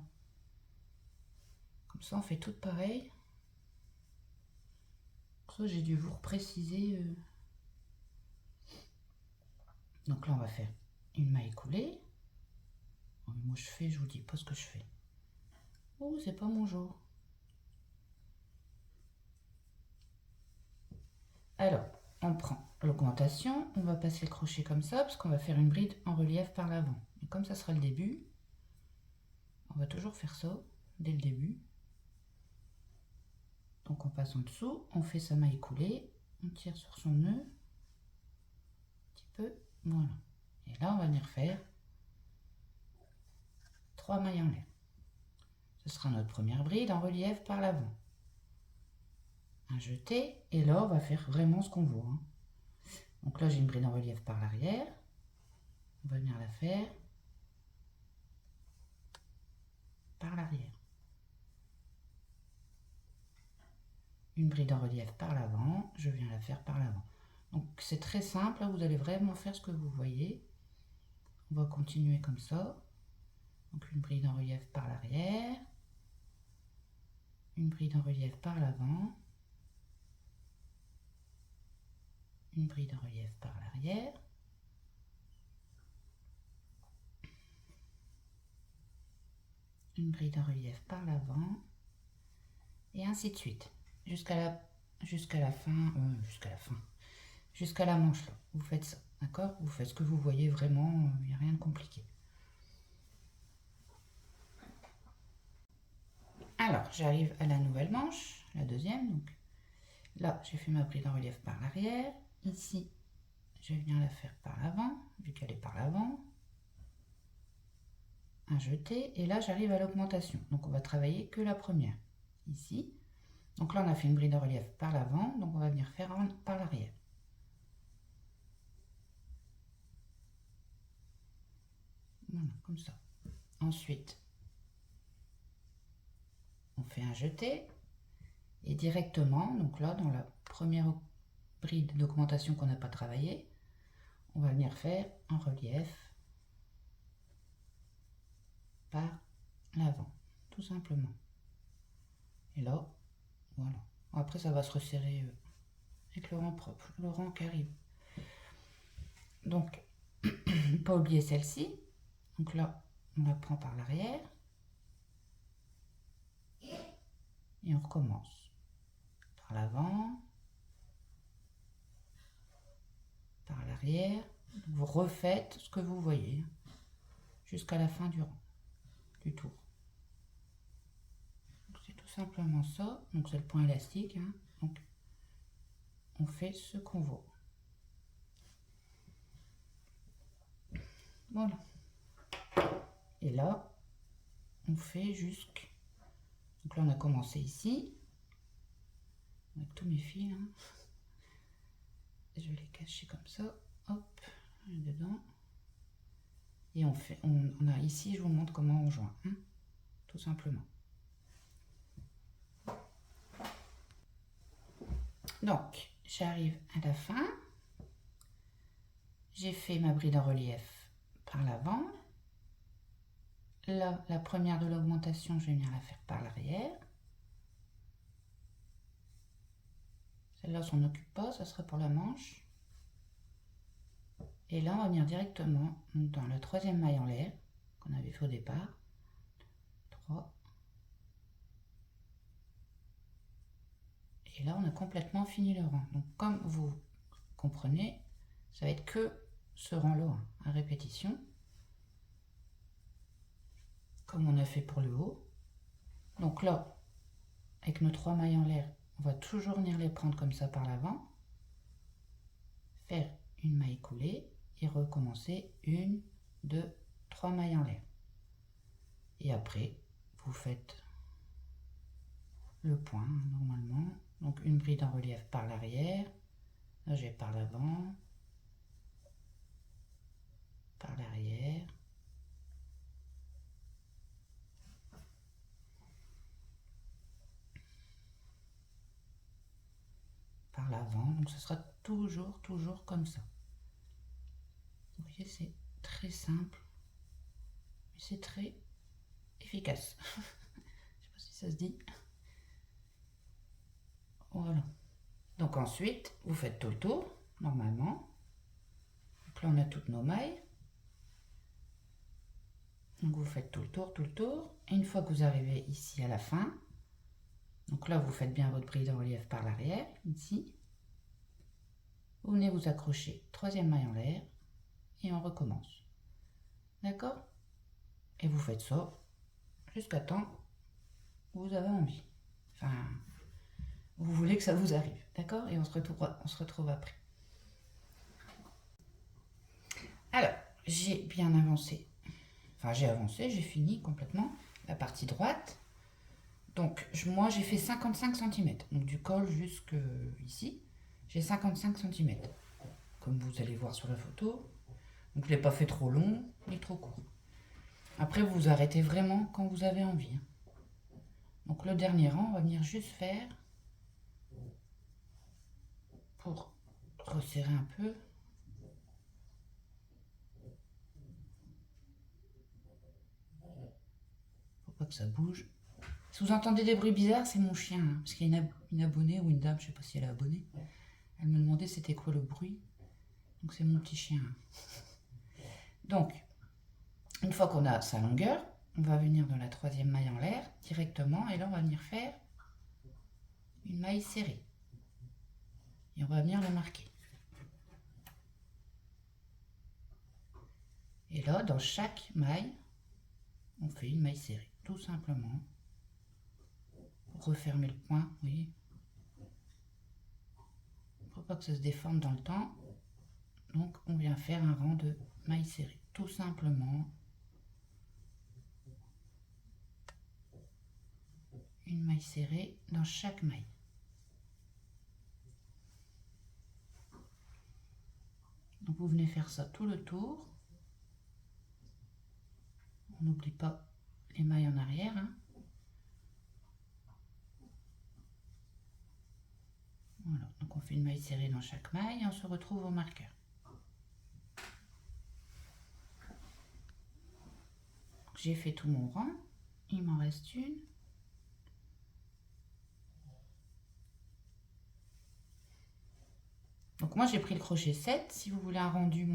Comme ça, on fait tout pareil. Ça, j'ai dû vous repréciser. Donc là, on va faire une maille coulée. Moi je vous dis pas ce que je fais. Oh, c'est pas mon jour. Alors, on prend l'augmentation, on va passer le crochet comme ça, parce qu'on va faire une bride en relief par l'avant. Et comme ça sera le début, on va toujours faire ça dès le début. Donc on passe en dessous, on fait sa maille coulée, on tire sur son nœud, un petit peu, voilà. Et là on va venir faire 3 mailles en l'air. Ce sera notre première bride en relief par l'avant. Un jeté, et là on va faire vraiment ce qu'on voit. Hein. Donc là j'ai une bride en relief par l'arrière, on va venir la faire par l'arrière. Une bride en relief par l'avant, je viens la faire par l'avant. Donc c'est très simple, là, vous allez vraiment faire ce que vous voyez. On va continuer comme ça. Donc une bride en relief par l'arrière, une bride en relief par l'avant, une bride en relief par l'arrière, une bride en relief par l'avant, et ainsi de suite, jusqu'à la fin, jusqu'à la manche là. Vous faites ça, d'accord? Vous faites ce que vous voyez vraiment, il n'y a rien de compliqué. Alors, j'arrive à la nouvelle manche, la deuxième, donc là, j'ai fait ma bride en relief par l'arrière, ici, je viens la faire par l'avant, vu qu'elle est par l'avant, un jeté, et là, j'arrive à l'augmentation, donc on va travailler que la première, ici, donc là, on a fait une bride en relief par l'avant, donc on va venir faire par l'arrière. Voilà, comme ça. Ensuite, on fait un jeté, et directement, donc là, dans la première bride d'augmentation qu'on n'a pas travaillé, on va venir faire en relief par l'avant, tout simplement. Et là, voilà. Après, ça va se resserrer avec le rang propre, le rang qui arrive. Donc, pas oublier celle-ci. Donc là, on la prend par l'arrière. Et on recommence. Par l'avant. Par l'arrière. Vous refaites ce que vous voyez. Jusqu'à la fin du rang. Du tour. C'est tout simplement ça. Donc c'est le point élastique. Hein. Donc, on fait ce qu'on voit. Voilà. Et là, on fait jusqu'à... Donc là, on a commencé ici, avec tous mes fils. Hein. Je vais les cacher comme ça. Hop, dedans. Et on fait, on a ici, je vous montre comment on joint. Hein, tout simplement. Donc, j'arrive à la fin. J'ai fait ma bride en relief par l'avant. Là, la première de l'augmentation, je vais venir la faire par l'arrière. Celle-là, on s'en occupe pas, ça sera pour la manche. Et là, on va venir directement dans la troisième maille en l'air qu'on avait fait au départ. 3. Et là, on a complètement fini le rang. Donc, comme vous comprenez, ça va être que ce rang-là hein, à répétition. Comme on a fait pour le haut. Donc là, avec nos 3 mailles en l'air, on va toujours venir les prendre comme ça par l'avant. Faire une maille coulée et recommencer 1, 2, 3 mailles en l'air. Et après, vous faites le point normalement. Donc une bride en relief par l'arrière. Là, j'ai par l'avant. Par l'arrière. Par l'avant. Donc ce sera toujours comme ça. Vous voyez, c'est très simple. Mais c'est très efficace. Je sais pas si ça se dit. Voilà. Donc ensuite, vous faites tout le tour, normalement. Donc là, on a toutes nos mailles. Donc vous faites tout le tour, et une fois que vous arrivez ici à la fin, donc là vous faites bien votre brise en relief par l'arrière, ici, vous venez vous accrocher, troisième maille en l'air, et on recommence. D'accord? Et vous faites ça jusqu'à temps que vous avez envie. Enfin, vous voulez que ça vous arrive. D'accord? Et on se retrouve après. Alors, j'ai bien avancé. Enfin, j'ai avancé, j'ai fini complètement la partie droite. Donc, moi, j'ai fait 55 cm. Donc, du col jusque ici, j'ai 55 cm. Comme vous allez voir sur la photo. Donc, je ne l'ai pas fait trop long, ni trop court. Après, vous arrêtez vraiment quand vous avez envie. Donc, le dernier rang, on va venir juste faire pour resserrer un peu. Faut pas que ça bouge. Si vous entendez des bruits bizarres, c'est mon chien. Hein, parce qu'il y a une abonnée ou une dame, je sais pas si elle est abonnée. Elle me demandait c'était quoi le bruit. Donc, c'est mon petit chien. Donc, une fois qu'on a sa longueur, on va venir dans la troisième maille en l'air directement. Et là, on va venir faire une maille serrée. Et on va venir la marquer. Et là, dans chaque maille, on fait une maille serrée, tout simplement. Pour refermer le point, vous voyez. Il ne faut pas que ça se déforme dans le temps. Donc, on vient faire un rang de mailles serrées, tout simplement. Une maille serrée dans chaque maille. Donc, vous venez faire ça tout le tour. On n'oublie pas les mailles en arrière. Hein. Voilà, donc on fait une maille serrée dans chaque maille et on se retrouve au marqueur. J'ai fait tout mon rang, il m'en reste une. Donc moi j'ai pris le crochet 7, si vous voulez un rendu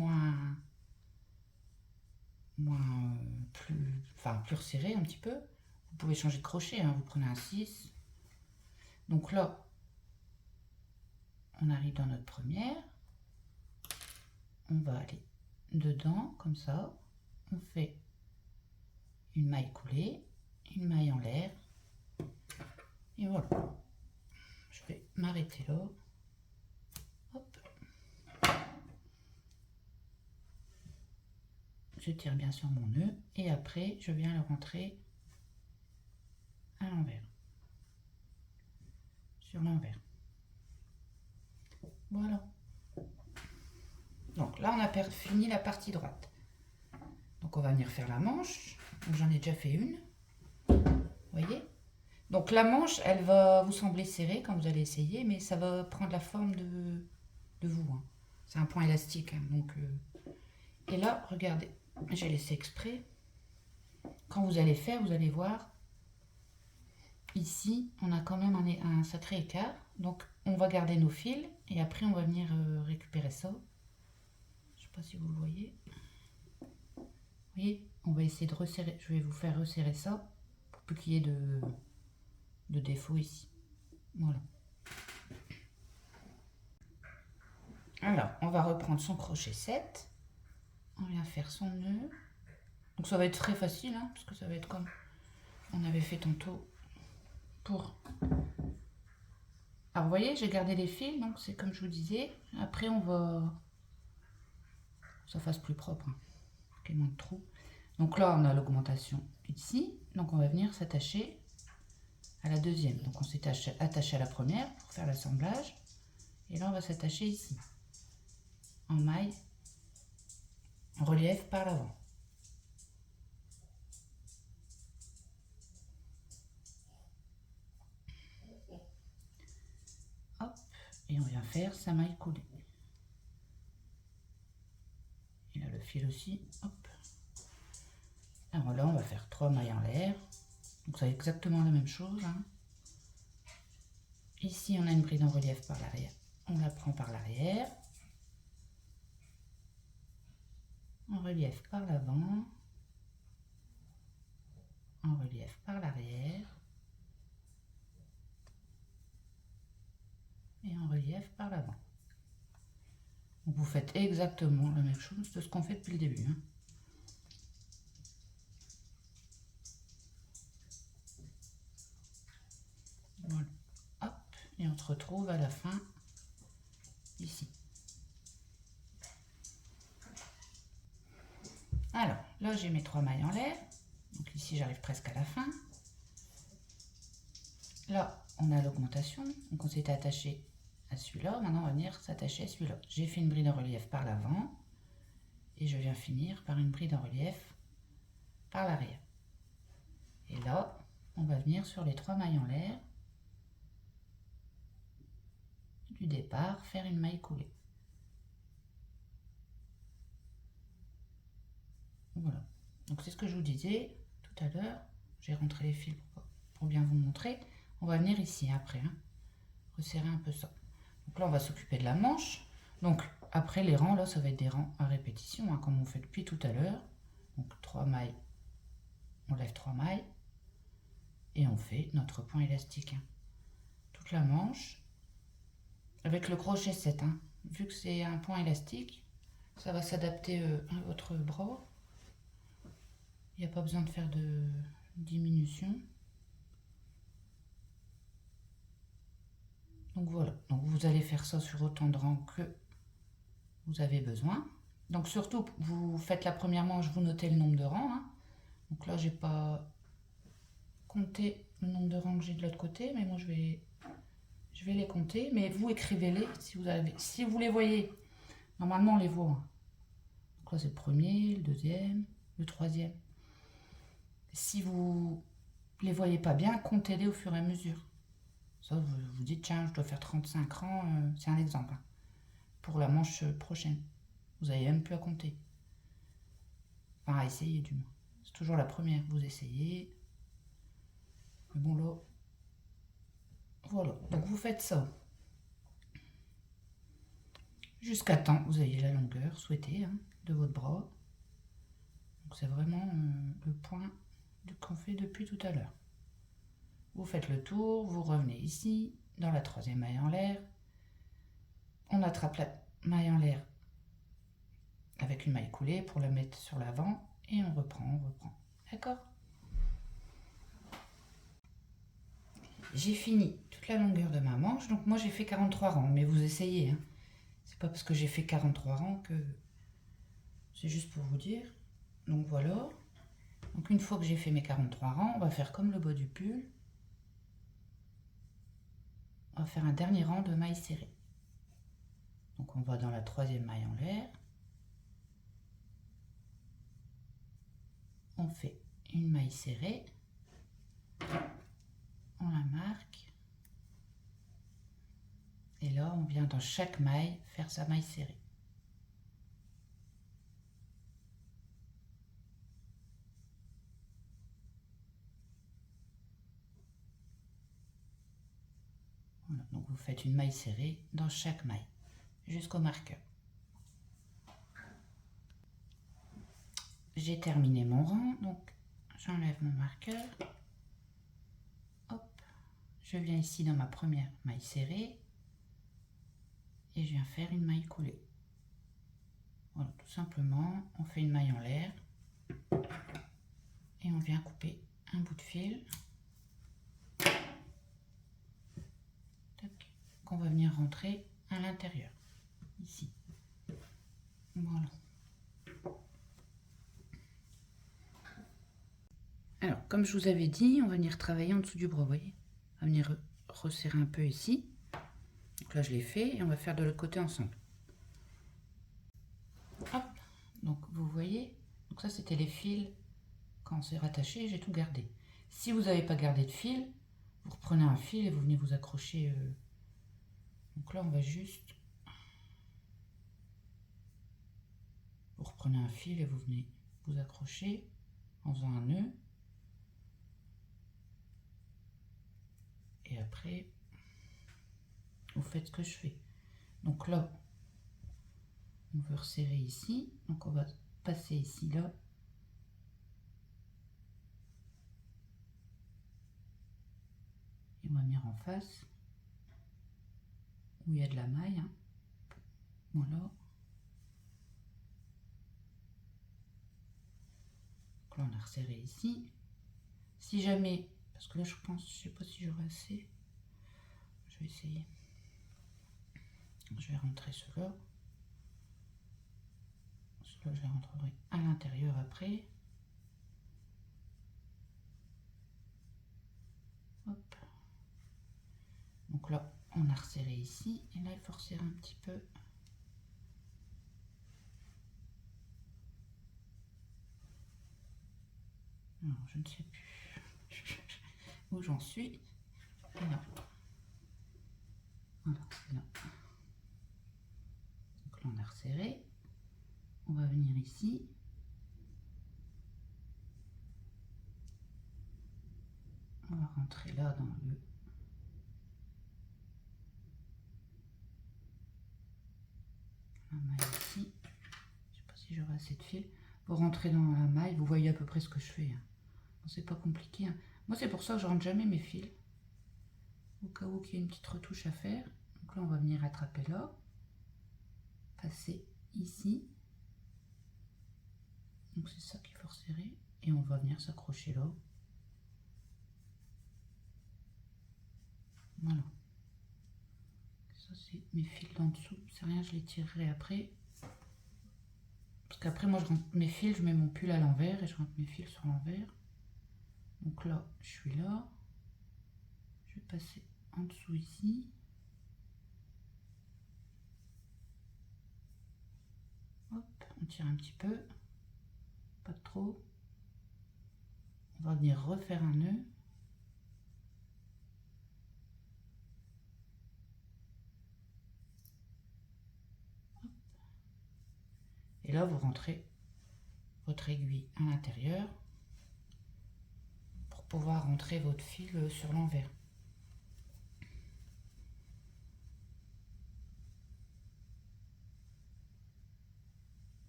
plus resserré un petit peu, vous pouvez changer de crochet, hein, vous prenez un 6. Donc là, on arrive dans notre première, on va aller dedans comme ça, on fait une maille coulée, une maille en l'air, et voilà. Je vais m'arrêter là. Hop. Je tire bien sur mon nœud et après je viens le rentrer à l'envers, sur l'envers. Voilà. Donc là on a fini la partie droite. Donc on va venir faire la manche. J'en ai déjà fait une. Vous voyez? Donc la manche, elle va vous sembler serrée quand vous allez essayer, mais ça va prendre la forme de vous. Hein. C'est un point élastique. Hein, donc, et là, regardez, j'ai laissé exprès. Quand vous allez faire, vous allez voir, ici, on a quand même un sacré écart. Donc on va garder nos fils et après on va venir récupérer ça. Je ne sais pas si vous le voyez. Vous voyez, on va essayer de resserrer. Je vais vous faire resserrer ça pour plus qu'il y ait de défaut ici. Voilà. Alors, on va reprendre son crochet 7. On vient faire son nœud. Donc ça va être très facile, hein, parce que ça va être comme on avait fait tantôt pour... Alors, vous voyez, j'ai gardé les fils, donc c'est comme je vous disais. Après, on va... que ça fasse plus propre, hein, qu'il y ait moins de trous. Donc là, on a l'augmentation ici. Donc on va venir s'attacher à la deuxième. Donc on s'est attaché à la première pour faire l'assemblage. Et là, on va s'attacher ici, en maille, en relief par l'avant. Hop, et on vient faire sa maille coulée. Et là, le fil aussi, hop. Alors là, on va faire 3 mailles en l'air. Donc c'est exactement la même chose. Hein. Ici, on a une bride en relief par l'arrière. On la prend par l'arrière. En relief par l'avant. en relief par l'arrière et en relief par l'avant. Vous faites exactement la même chose de ce qu'on fait depuis le début. Hein. Voilà. Hop, et on se retrouve à la fin ici. Alors, là j'ai mes 3 mailles en l'air. Donc ici j'arrive presque à la fin. Là, on a l'augmentation. Donc on s'était attaché à celui-là. Maintenant, on va venir s'attacher à celui-là. J'ai fait une bride en relief par l'avant. Et je viens finir par une bride en relief par l'arrière. Et là, on va venir sur les 3 mailles en l'air du départ, faire une maille coulée. Voilà. Donc c'est ce que je vous disais tout à l'heure. J'ai rentré les fils pour bien vous montrer. On va venir ici après, hein, resserrer un peu ça. Donc là, on va s'occuper de la manche. Donc après les rangs, là, ça va être des rangs à répétition, hein, comme on fait depuis tout à l'heure. Donc 3 mailles, on lève 3 mailles et on fait notre point élastique. Hein. Toute la manche avec le crochet 7. Hein. Vu que c'est un point élastique, ça va s'adapter à votre bras. Il n'y a pas besoin de faire de diminution. Donc voilà, donc vous allez faire ça sur autant de rangs que vous avez besoin. Donc surtout, vous faites la première manche, vous notez le nombre de rangs. Hein. Donc là, j'ai pas compté le nombre de rangs que j'ai de l'autre côté, mais moi je vais les compter. Mais vous écrivez-les si vous les voyez. Normalement, on les voit. Hein. Donc là, c'est le premier, le deuxième, le troisième. Si vous les voyez pas bien, comptez-les au fur et à mesure. Ça, vous dites, tiens, je dois faire 35 rangs, c'est un exemple. Hein, pour la manche prochaine. Vous n'avez même plus à compter. Enfin, à essayer du moins. C'est toujours la première, vous essayez. Mais bon, là, voilà. Donc, vous faites ça. Jusqu'à temps que vous ayez la longueur souhaitée hein, de votre bras. Donc, c'est vraiment le point qu'on fait depuis tout à l'heure. Vous faites le tour, vous revenez ici, dans la 3e maille en l'air. On attrape la maille en l'air avec une maille coulée pour la mettre sur l'avant et on reprend. D'accord? J'ai fini toute la longueur de ma manche, donc moi j'ai fait 43 rangs, mais vous essayez. Hein. C'est pas parce que j'ai fait 43 rangs que... C'est juste pour vous dire. Donc voilà. Donc une fois que j'ai fait mes 43 rangs, on va faire comme le bas du pull. On va faire un dernier rang de mailles serrées. Donc on va dans la 3e maille en l'air. On fait une maille serrée. On la marque. Et là, on vient dans chaque maille faire sa maille serrée. Voilà, donc vous faites une maille serrée dans chaque maille, jusqu'au marqueur. J'ai terminé mon rang, donc j'enlève mon marqueur. Hop, je viens ici dans ma première maille serrée et je viens faire une maille coulée. Voilà, tout simplement, on fait une maille en l'air et on vient couper un bout de fil qu'on va venir rentrer à l'intérieur, ici. Voilà. Alors, comme je vous avais dit, on va venir travailler en dessous du bras, vous voyez. On va venir resserrer un peu ici. Donc là, je l'ai fait et on va faire de l'autre côté ensemble. Hop, donc vous voyez, donc ça c'était les fils quand c'est rattaché, j'ai tout gardé. Si vous n'avez pas gardé de fil, vous reprenez un fil et vous venez vous accrocher. Donc là, on va juste... Vous reprenez un fil et vous venez vous accrocher en faisant un nœud. Et après, vous faites ce que je fais. Donc là, on veut resserrer ici. Donc on va passer ici, là. Et on va venir en face, où il y a de la maille. Hein. Voilà. Donc là, on a resserré ici. Si jamais, parce que là, je pense, je sais pas si j'aurai assez. Je vais essayer. Je vais rentrer cela. Cela, je les rentrerai à l'intérieur après. Hop. Donc là, on a resserré ici. Et là, il faut resserrer un petit peu. Alors, je ne sais plus où j'en suis. Là. Voilà, c'est là. Donc là, on a resserré. On va venir ici. On va rentrer là dans le... la maille ici. Je sais pas si j'aurai assez de fil. Vous rentrez dans la maille, vous voyez à peu près ce que je fais. Hein. C'est pas compliqué. Hein. Moi, c'est pour ça que je rentre jamais mes fils. Au cas où il y a une petite retouche à faire. Donc là, on va venir attraper là. Passer ici. Donc c'est ça qu'il faut resserrer. Et on va venir s'accrocher là. Voilà. Ça, c'est mes fils d'en dessous. C'est rien, je les tirerai après. Parce qu'après, moi, je rentre mes fils, je mets mon pull à l'envers et je rentre mes fils sur l'envers. Donc là, je suis là. Je vais passer en dessous ici. Hop, on tire un petit peu. Pas trop. On va venir refaire un nœud. Hop. Et là, vous rentrez votre aiguille à l'intérieur pour pouvoir rentrer votre fil sur l'envers.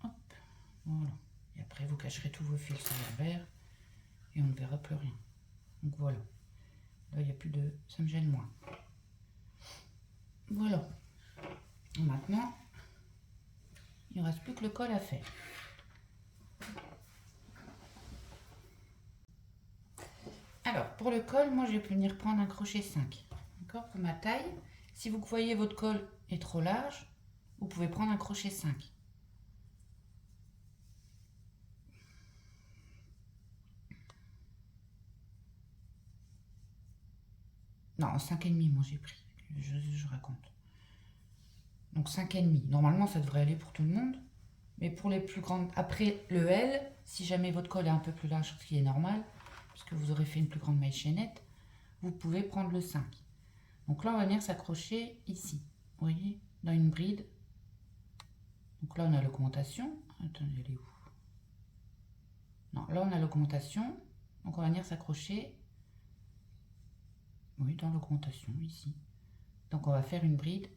Hop, voilà. Et après, vous cacherez tous vos fils sur l'envers et on ne verra plus rien. Donc voilà. Là, il n'y a plus de... ça me gêne moins. Voilà. Maintenant, il ne reste plus que le col à faire. Alors, pour le col, moi, je vais venir prendre un crochet 5. D'accord, pour ma taille. Si vous voyez votre col est trop large, vous pouvez prendre un crochet 5. Non, 5,5, moi j'ai pris. Je raconte. Donc 5,5. Normalement, ça devrait aller pour tout le monde. Mais pour les plus grandes... Après le L, si jamais votre col est un peu plus large, ce qui est normal, puisque vous aurez fait une plus grande maille chaînette, vous pouvez prendre le 5. Donc là, on va venir s'accrocher ici. Vous voyez, dans une bride. Donc là, on a l'augmentation. Attendez, elle est où? Non, là, on a l'augmentation. Donc on va venir s'accrocher. Oui, dans l'augmentation, ici. Donc on va faire une bride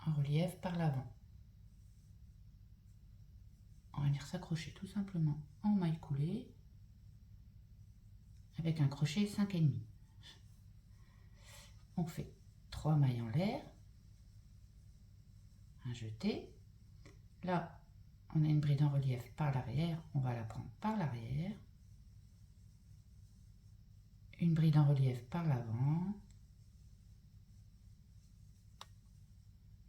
en relief par l'avant. On va venir s'accrocher tout simplement en maille coulée avec un crochet 5,5. On fait 3 mailles en l'air, un jeté. Là, on a une bride en relief par l'arrière, on va la prendre par l'arrière. Une bride en relief par l'avant.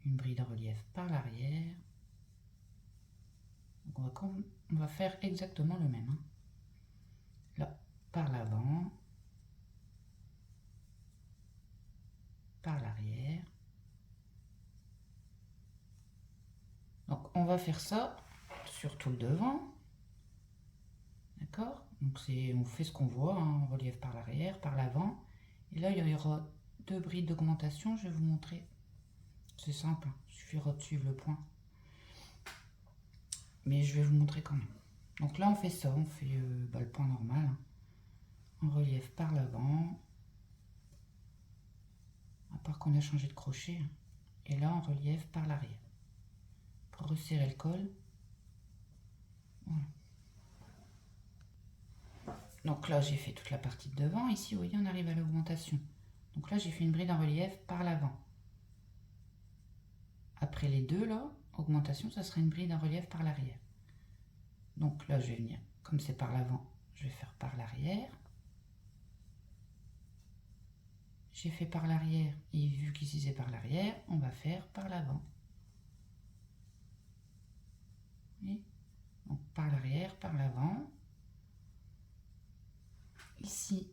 Une bride en relief par l'arrière. On va faire exactement le même. Hein. Là, par l'avant, par l'arrière. Donc, on va faire ça sur tout le devant. D'accord? Donc, on fait ce qu'on voit, hein, relief par l'arrière, par l'avant. Et là, il y aura 2 brides d'augmentation. Je vais vous montrer. C'est simple, hein. Il suffira de suivre le point. Mais je vais vous montrer quand même. Donc là, on fait ça. On fait le point normal. Hein, en relief par l'avant. À part qu'on a changé de crochet. Hein, et là, en relief par l'arrière. Pour resserrer le col. Voilà. Donc là, j'ai fait toute la partie de devant. Ici, vous voyez, on arrive à l'augmentation. Donc là, j'ai fait une bride en relief par l'avant. Après les deux, là, augmentation, ça sera une bride en relief par l'arrière. Donc là, je vais venir, comme c'est par l'avant, je vais faire par l'arrière. J'ai fait par l'arrière, et vu qu'ici c'est par l'arrière, on va faire par l'avant. Donc par l'arrière, par l'avant. Ici,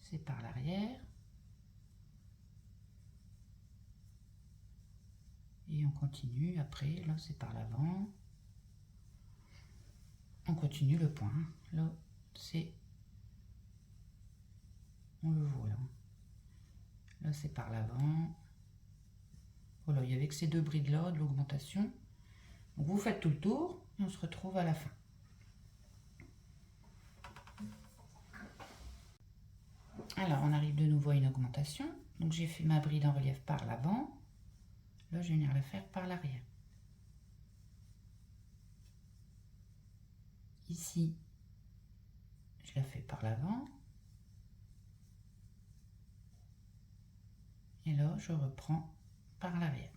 c'est par l'arrière. Et on continue, après, là c'est par l'avant. On continue le point. Là, c'est... On le voit là. Là, c'est par l'avant. Voilà, il y avait que ces deux brides-là de l'augmentation. Donc vous faites tout le tour et on se retrouve à la fin. Alors, on arrive de nouveau à une augmentation. Donc j'ai fait ma bride en relief par l'avant. Là, je vais venir la faire par l'arrière. Ici, je la fais par l'avant. Et là, je reprends par l'arrière.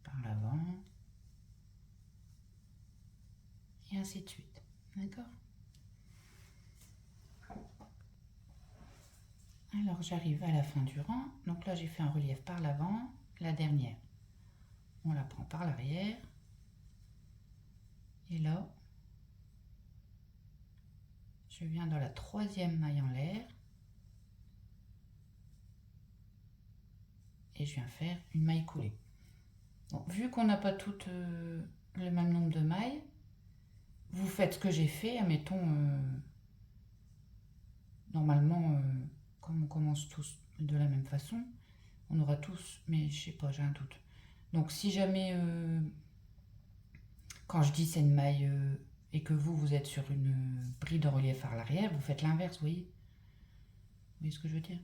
Par l'avant. Et ainsi de suite. D'accord? Alors, j'arrive à la fin du rang. Donc là, j'ai fait un relief par l'avant. La dernière, on la prend par l'arrière. Et là, je viens dans la troisième maille en l'air. Et je viens faire une maille coulée. Bon, vu qu'on n'a pas toutes le même nombre de mailles, vous faites ce que j'ai fait, admettons, normalement, comme on commence tous de la même façon, on aura tous, mais je sais pas, j'ai un doute. Donc si jamais, quand je dis c'est une maille, et que vous êtes sur une bride en relief par l'arrière, vous faites l'inverse, vous voyez? Vous voyez ce que je veux dire?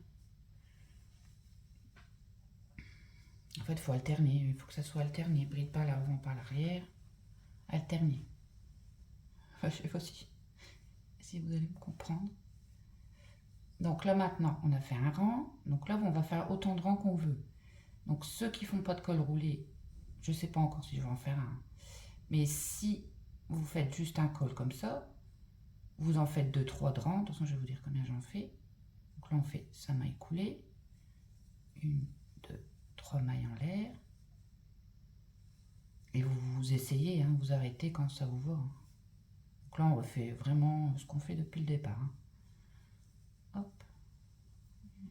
En fait, il faut alterner, il faut que ça soit alterné, bride par l'avant, par l'arrière, alterner. Enfin, je sais pas si vous allez me comprendre. Donc là maintenant, on a fait un rang. Donc là, on va faire autant de rangs qu'on veut. Donc ceux qui font pas de col roulé, je sais pas encore si je vais en faire un. Mais si vous faites juste un col comme ça, vous en faites 2-3 de rangs. De toute façon, je vais vous dire combien j'en fais. Donc là, on fait sa maille coulée. 1, 2, 3 mailles en l'air. Et vous essayez, hein, vous arrêtez quand ça vous va. Hein. Donc là, on refait vraiment ce qu'on fait depuis le départ. Hein. Hop.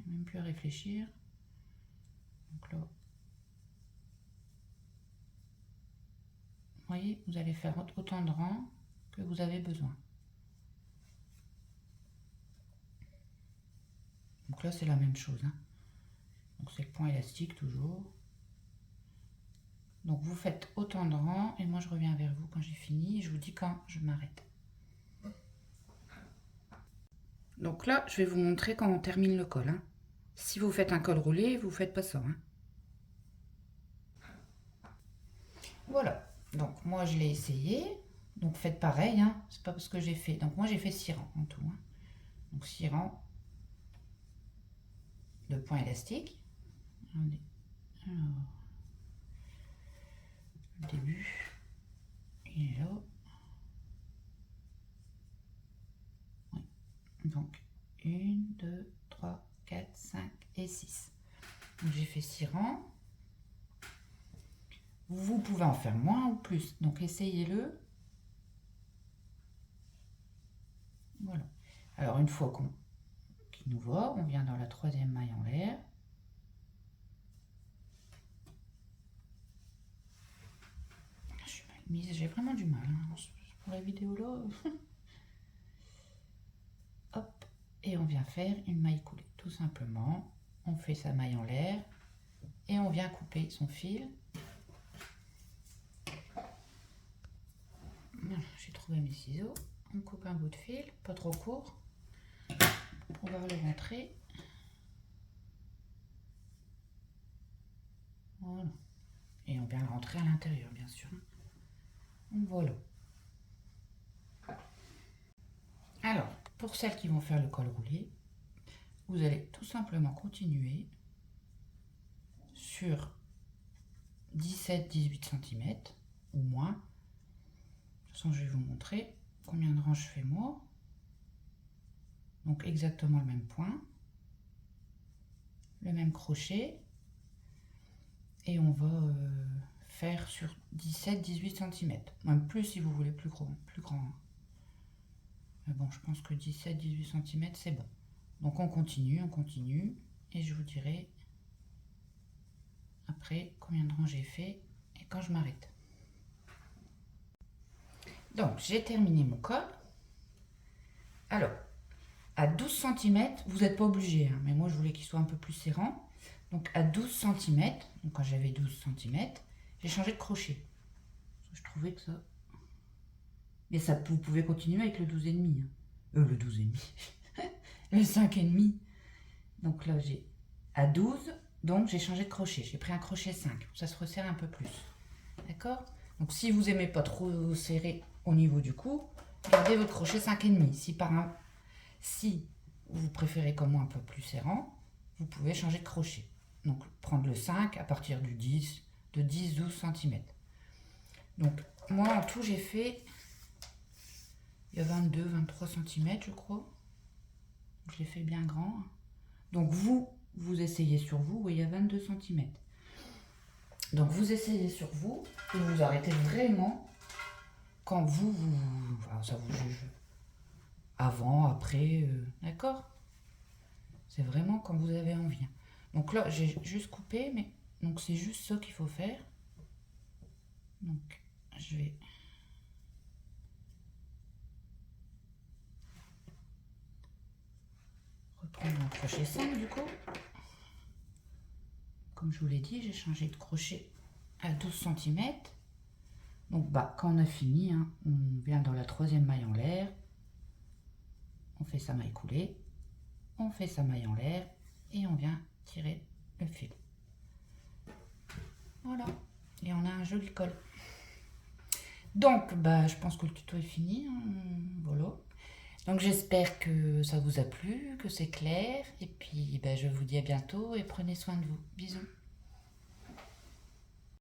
Même plus à réfléchir. Donc là, vous voyez, vous allez faire autant de rangs que vous avez besoin. Donc là, c'est la même chose. Hein. Donc c'est le point élastique toujours. Donc vous faites autant de rangs et moi je reviens vers vous quand j'ai fini. Je vous dis quand je m'arrête. Donc là, je vais vous montrer quand on termine le col. Hein. Si vous faites un col roulé, vous ne faites pas ça. Hein. Voilà. Donc moi je l'ai essayé. Donc faites pareil. Hein. C'est pas parce que j'ai fait. Donc moi j'ai fait 6 rangs en tout. Hein. Donc 6 rangs de points élastiques. Alors, le début, il est là. Oui. Donc 1, 2, 3, 4, 5 et 6. Donc j'ai fait 6 rangs. Vous pouvez en faire moins ou plus. Donc essayez-le. Voilà. Alors une fois qu'il nous va, on vient dans la troisième maille en l'air. Je suis mal mise, j'ai vraiment du mal. Hein. Pour la vidéo là. Hop. Et on vient faire une maille coulée. Tout simplement. On fait sa maille en l'air. Et on vient couper son fil. J'ai trouvé mes ciseaux. On coupe un bout de fil, pas trop court, pour pouvoir le rentrer. Voilà. Et on vient le rentrer à l'intérieur, bien sûr. Donc voilà. Alors, pour celles qui vont faire le col roulé, vous allez tout simplement continuer sur 17-18 cm ou moins. De toute façon, je vais vous montrer combien de rangs je fais moi. Donc exactement le même point, le même crochet, et on va faire sur 17-18 cm, même plus si vous voulez plus grand. Mais bon, je pense que 17-18 cm c'est bon. Donc on continue, et je vous dirai après combien de rangs j'ai fait et quand je m'arrête. Donc j'ai terminé mon col. Alors, à 12 cm, vous n'êtes pas obligé, hein, mais moi je voulais qu'il soit un peu plus serrant. Donc à 12 cm, donc quand j'avais 12 cm, j'ai changé de crochet. Je trouvais que ça... Mais ça, vous pouvez continuer avec le 12,5. Hein. Le 12,5. Le 5,5. Donc là j'ai à 12, donc j'ai changé de crochet. J'ai pris un crochet 5, ça se resserre un peu plus. D'accord? Donc si vous n'aimez pas trop serré au niveau du cou, gardez votre crochet 5,5. Si vous préférez comme moi un peu plus serrant, vous pouvez changer de crochet. Donc prendre le 5 à partir du 10, de 10-12 cm. Donc moi en tout j'ai fait, il y a 22-23 cm je crois. Je l'ai fait bien grand. Donc vous essayez sur vous, oui, il y a 22 cm. Donc vous essayez sur vous et vous arrêtez vraiment quand ça vous juge. Avant, après, d'accord? C'est vraiment quand vous avez envie. Donc là, j'ai juste coupé, mais donc c'est juste ça qu'il faut faire. Donc je vais reprendre mon crochet 5 du coup. Comme je vous l'ai dit, j'ai changé de crochet à 12 cm. Donc bah, quand on a fini, hein, on vient dans la troisième maille en l'air. On fait sa maille coulée. On fait sa maille en l'air. Et on vient tirer le fil. Voilà. Et on a un joli col. Donc, bah, je pense que le tuto est fini. Hein. Voilà. Donc, j'espère que ça vous a plu, que c'est clair. Et puis, bah, je vous dis à bientôt et prenez soin de vous. Bisous.